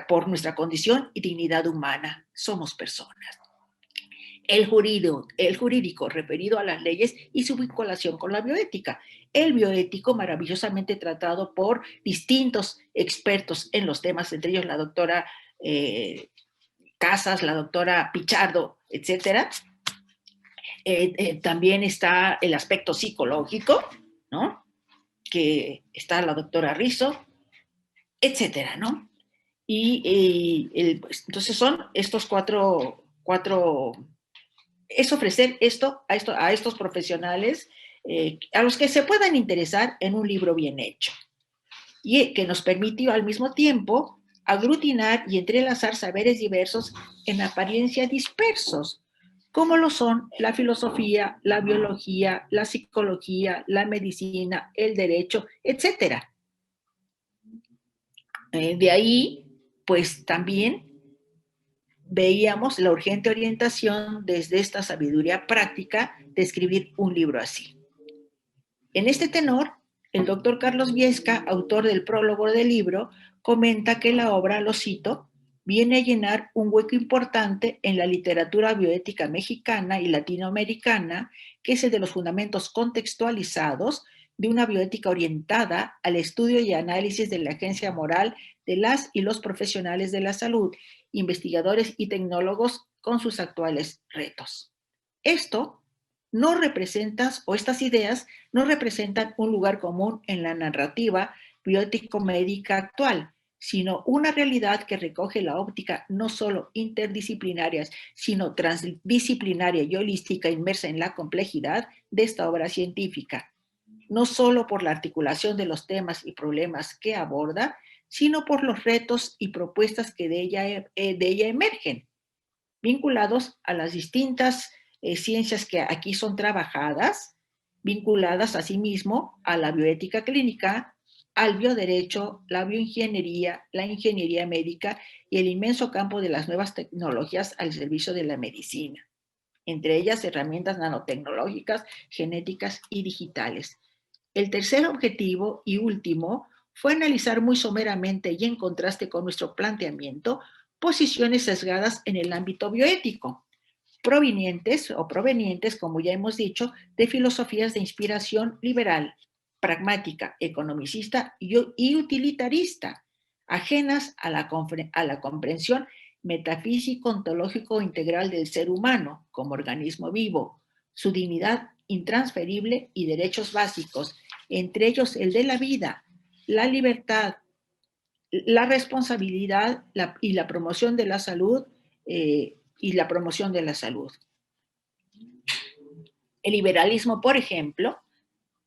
por nuestra condición y dignidad humana. somos personas. El jurídico referido a las leyes y su vinculación con la bioética. El bioético maravillosamente tratado por distintos expertos en los temas, entre ellos la doctora Casas, la doctora Pichardo, etcétera. También está el aspecto psicológico, ¿no? Que está la doctora Rizzo, etcétera, ¿no? Entonces son estos cuatro, es ofrecer esto a estos profesionales a los que se puedan interesar en un libro bien hecho y que nos permitió al mismo tiempo aglutinar y entrelazar saberes diversos en apariencia dispersos, como lo son la filosofía, la biología, la psicología, la medicina, el derecho, etcétera. De ahí, pues también veíamos la urgente orientación desde esta sabiduría práctica de escribir un libro así. En este tenor, el doctor Carlos Viesca, autor del prólogo del libro, comenta que la obra, lo cito, viene a llenar un hueco importante en la literatura bioética mexicana y latinoamericana, que es el de los fundamentos contextualizados de una bioética orientada al estudio y análisis de la agencia moral de las y los profesionales de la salud, investigadores y tecnólogos con sus actuales retos. Esto no representas, o estas ideas no representan un lugar común en la narrativa bioético-médica actual, sino una realidad que recoge la óptica no solo interdisciplinaria, sino transdisciplinaria y holística inmersa en la complejidad de esta obra científica, no solo por la articulación de los temas y problemas que aborda, sino por los retos y propuestas que de ella emergen, vinculados a las distintas ciencias que aquí son trabajadas, vinculadas asimismo a la bioética clínica, al bioderecho, la bioingeniería, la ingeniería médica y el inmenso campo de las nuevas tecnologías al servicio de la medicina, entre ellas herramientas nanotecnológicas, genéticas y digitales. El tercer objetivo y último fue analizar muy someramente y en contraste con nuestro planteamiento posiciones sesgadas en el ámbito bioético, provenientes, como ya hemos dicho, de filosofías de inspiración liberal, pragmática, economicista y utilitarista, ajenas a la comprensión metafísico, ontológico integral del ser humano como organismo vivo, su dignidad intransferible y derechos básicos, entre ellos el de la vida, la libertad, la responsabilidad y la promoción de la salud El liberalismo, por ejemplo,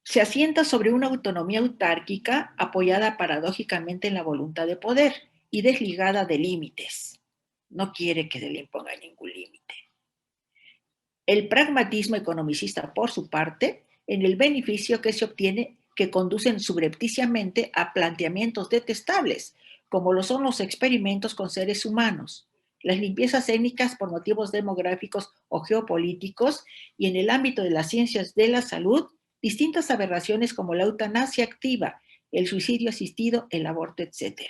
se asienta sobre una autonomía autárquica apoyada paradójicamente en la voluntad de poder y desligada de límites. No quiere que se le imponga ningún límite. El pragmatismo economicista, por su parte, en el beneficio que se obtiene, que conducen subrepticiamente a planteamientos detestables, como lo son los experimentos con seres humanos, las limpiezas étnicas por motivos demográficos o geopolíticos, y en el ámbito de las ciencias de la salud, distintas aberraciones como la eutanasia activa, el suicidio asistido, el aborto, etc.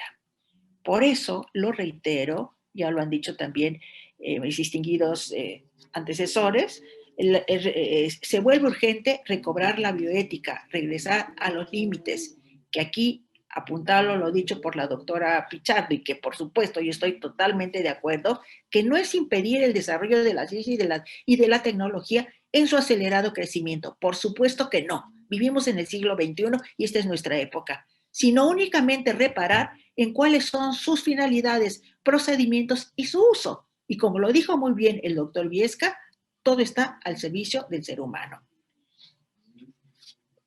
Por eso, lo reitero, ya lo han dicho también mis distinguidos antecesores, se vuelve urgente recobrar la bioética, regresar a los límites, que aquí apuntarlo lo dicho por la doctora Pichardo, y que por supuesto yo estoy totalmente de acuerdo, que no es impedir el desarrollo de la ciencia y de la tecnología en su acelerado crecimiento. Por supuesto que no. Vivimos en el siglo XXI y esta es nuestra época. Sino únicamente reparar en cuáles son sus finalidades, procedimientos y su uso. Y como lo dijo muy bien el doctor Viesca, todo está al servicio del ser humano.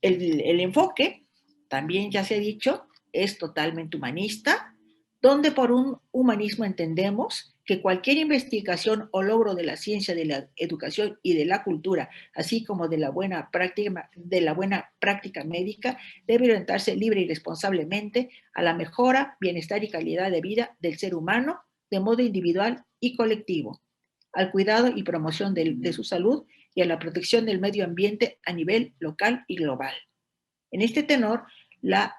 El enfoque, también ya se ha dicho, es totalmente humanista, donde por un humanismo entendemos que cualquier investigación o logro de la ciencia, de la educación y de la cultura, así como de la buena práctica médica, debe orientarse libre y responsablemente a la mejora, bienestar y calidad de vida del ser humano de modo individual y colectivo, al cuidado y promoción de su salud y a la protección del medio ambiente a nivel local y global. En este tenor, la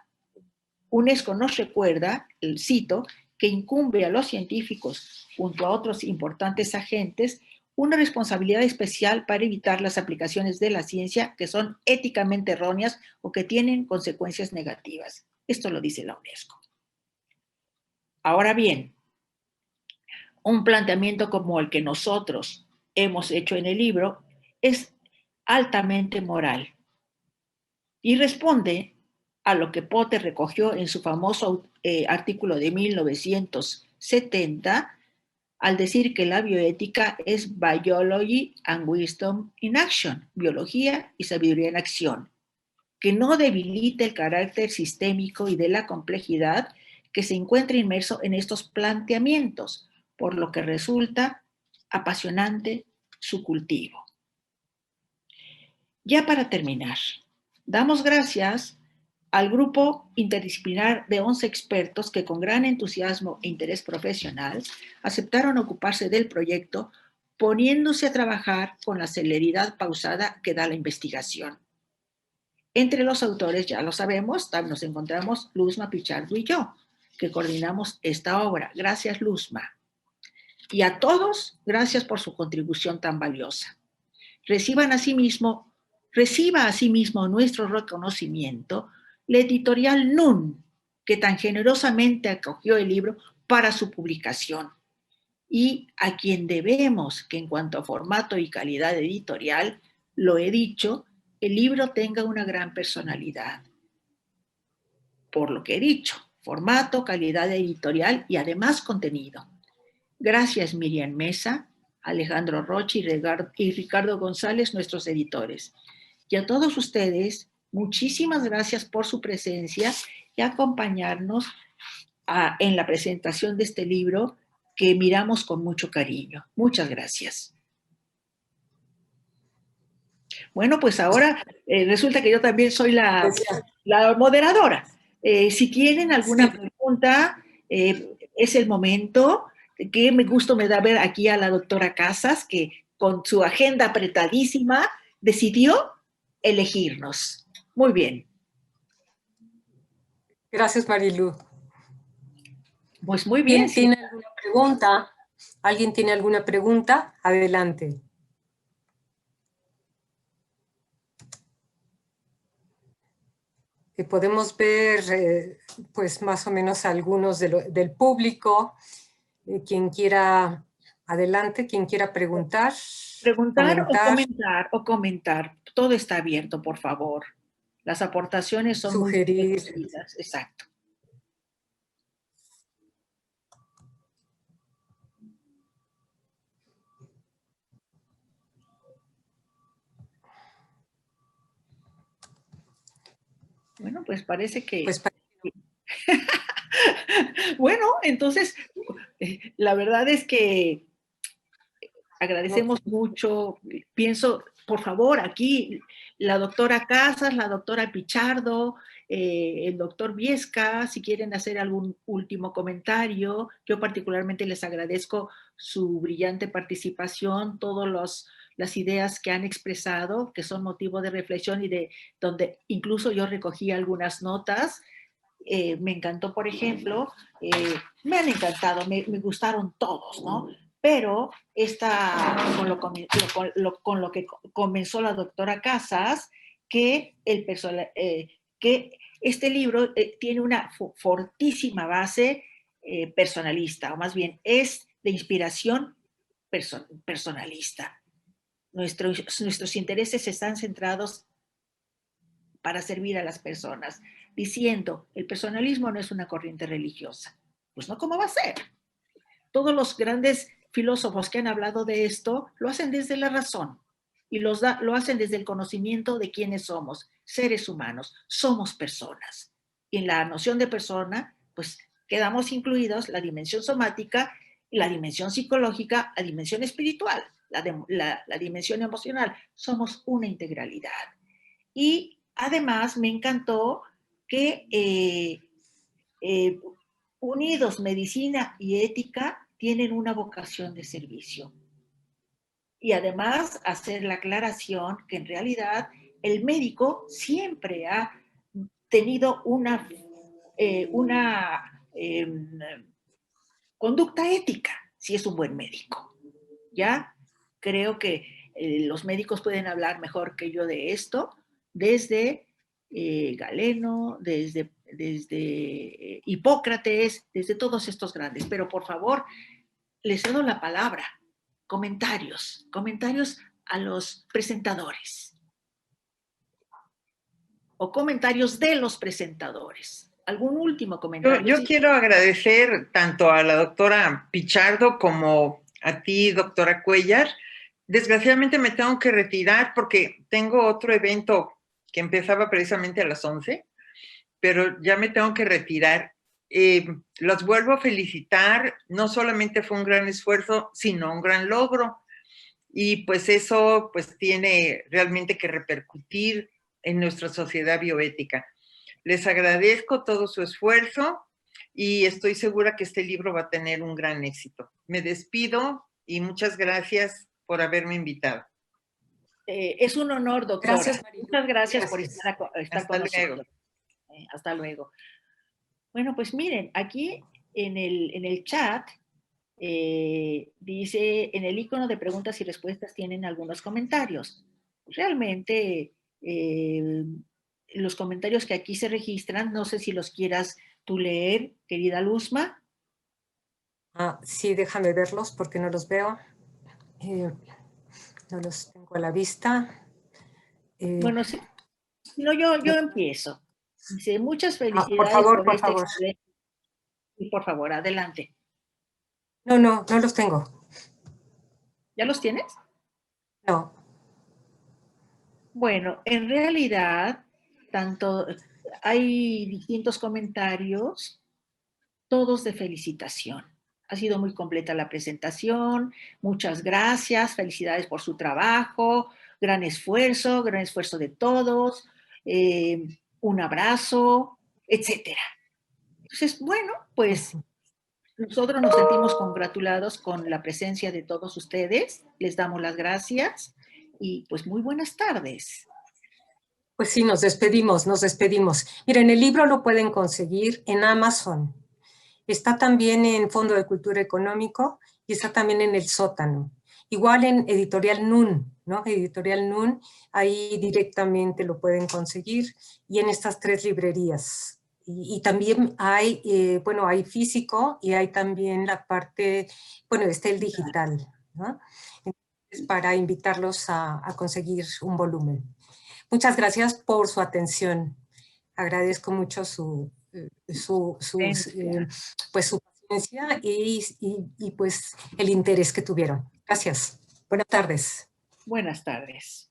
UNESCO nos recuerda, cito, que incumbe a los científicos, junto a otros importantes agentes, una responsabilidad especial para evitar las aplicaciones de la ciencia que son éticamente erróneas o que tienen consecuencias negativas. Esto lo dice la UNESCO. Ahora bien, un planteamiento como el que nosotros hemos hecho en el libro es altamente moral y responde a lo que Potter recogió en su famoso artículo de 1970 al decir que la bioética es Biology and Wisdom in Action, biología y sabiduría en acción, que no debilita el carácter sistémico y de la complejidad que se encuentra inmerso en estos planteamientos, por lo que resulta apasionante su cultivo. Ya para terminar, damos gracias al grupo interdisciplinar de 11 expertos que con gran entusiasmo e interés profesional aceptaron ocuparse del proyecto, poniéndose a trabajar con la celeridad pausada que da la investigación. Entre los autores, ya lo sabemos, nos encontramos Luzma Pichardo y yo, que coordinamos esta obra. Gracias, Luzma. Y a todos, gracias por su contribución tan valiosa. Reciba asimismo nuestro reconocimiento la editorial NUN, que tan generosamente acogió el libro para su publicación, y a quien debemos que en cuanto a formato y calidad editorial, lo he dicho, el libro tenga una gran personalidad. Por lo que he dicho, formato, calidad editorial y además contenido. Gracias Miriam Mesa, Alejandro Rocha y Ricardo González, nuestros editores. Y a todos ustedes, muchísimas gracias por su presencia y acompañarnos en la presentación de este libro que miramos con mucho cariño. Muchas gracias. Bueno, pues ahora resulta que yo también soy la moderadora. Si tienen alguna pregunta, es el momento. Qué gusto me da ver aquí a la doctora Casas, que con su agenda apretadísima decidió elegirnos. Muy bien. Gracias, Marilu. Pues muy bien. ¿Quién tiene alguna pregunta? ¿Alguien tiene alguna pregunta? Adelante. Podemos ver, pues, más o menos algunos del público. Quien quiera, adelante, quien quiera preguntar. Preguntar o comentar. Todo está abierto, por favor. Las aportaciones son sugerir. Muy bienvenidas. Exacto. Bueno, pues parece que... Bueno, entonces, la verdad es que agradecemos mucho. Pienso, por favor, aquí la doctora Casas, la doctora Pichardo, el doctor Viesca, si quieren hacer algún último comentario. Yo particularmente les agradezco su brillante participación, todas las ideas que han expresado, que son motivo de reflexión y de donde incluso yo recogí algunas notas. Me encantó, por ejemplo, me han encantado, me gustaron todos, ¿no? Pero con lo que comenzó la doctora Casas, que este libro tiene una fortísima base personalista, o más bien es de inspiración personalista. Nuestros intereses están centrados para servir a las personas, diciendo, el personalismo no es una corriente religiosa. Pues no, ¿cómo va a ser? Todos los grandes filósofos que han hablado de esto lo hacen desde la razón y lo hacen desde el conocimiento de quiénes somos, seres humanos, somos personas. Y en la noción de persona, pues quedamos incluidos la dimensión somática, la dimensión psicológica, la dimensión espiritual, la dimensión emocional. Somos una integralidad. Y además me encantó que unidos medicina y ética tienen una vocación de servicio. Y además hacer la aclaración que en realidad el médico siempre ha tenido una conducta ética, si es un buen médico. ¿Ya? Creo que los médicos pueden hablar mejor que yo de esto, desde Galeno, desde Hipócrates, desde todos estos grandes. Pero por favor, les cedo la palabra. Comentarios a los presentadores. O comentarios de los presentadores. ¿Algún último comentario? Yo quiero agradecer tanto a la doctora Pichardo como a ti, doctora Cuellar. Desgraciadamente me tengo que retirar porque tengo otro evento que empezaba precisamente a las 11, pero ya me tengo que retirar. Los vuelvo a felicitar. No solamente fue un gran esfuerzo, sino un gran logro. Y pues eso pues tiene realmente que repercutir en nuestra sociedad bioética. Les agradezco todo su esfuerzo y estoy segura que este libro va a tener un gran éxito. Me despido y muchas gracias por haberme invitado. Es un honor, doctora. Gracias, Marilu. Muchas gracias por estar con nosotros. Luego. Hasta luego. Bueno, pues miren, aquí en el chat dice, en el icono de preguntas y respuestas tienen algunos comentarios. Realmente, los comentarios que aquí se registran, no sé si los quieras tú leer, querida Luzma. Sí, déjame verlos porque no los veo. No los tengo a la vista. Bueno, si no, yo empiezo. Dice, muchas felicidades por favor. excelente. Y por favor, adelante. No los tengo. ¿Ya los tienes? No. Bueno, en realidad, hay distintos comentarios, todos de felicitación. Ha sido muy completa la presentación, muchas gracias, felicidades por su trabajo, gran esfuerzo de todos, un abrazo, etcétera. Entonces, bueno, pues nosotros nos sentimos congratulados con la presencia de todos ustedes, les damos las gracias y pues muy buenas tardes. Pues sí, nos despedimos. Miren, el libro lo pueden conseguir en Amazon. Está también en Fondo de Cultura Económico y está también en El Sótano. Igual en Editorial NUN, ¿no? Editorial NUN, ahí directamente lo pueden conseguir y en estas 3 librerías. Y también hay, hay físico y hay también la parte, está el digital, ¿no? Entonces, para invitarlos a conseguir un volumen. Muchas gracias por su atención. Agradezco mucho su paciencia y pues el interés que tuvieron. Gracias. Buenas tardes. Buenas tardes.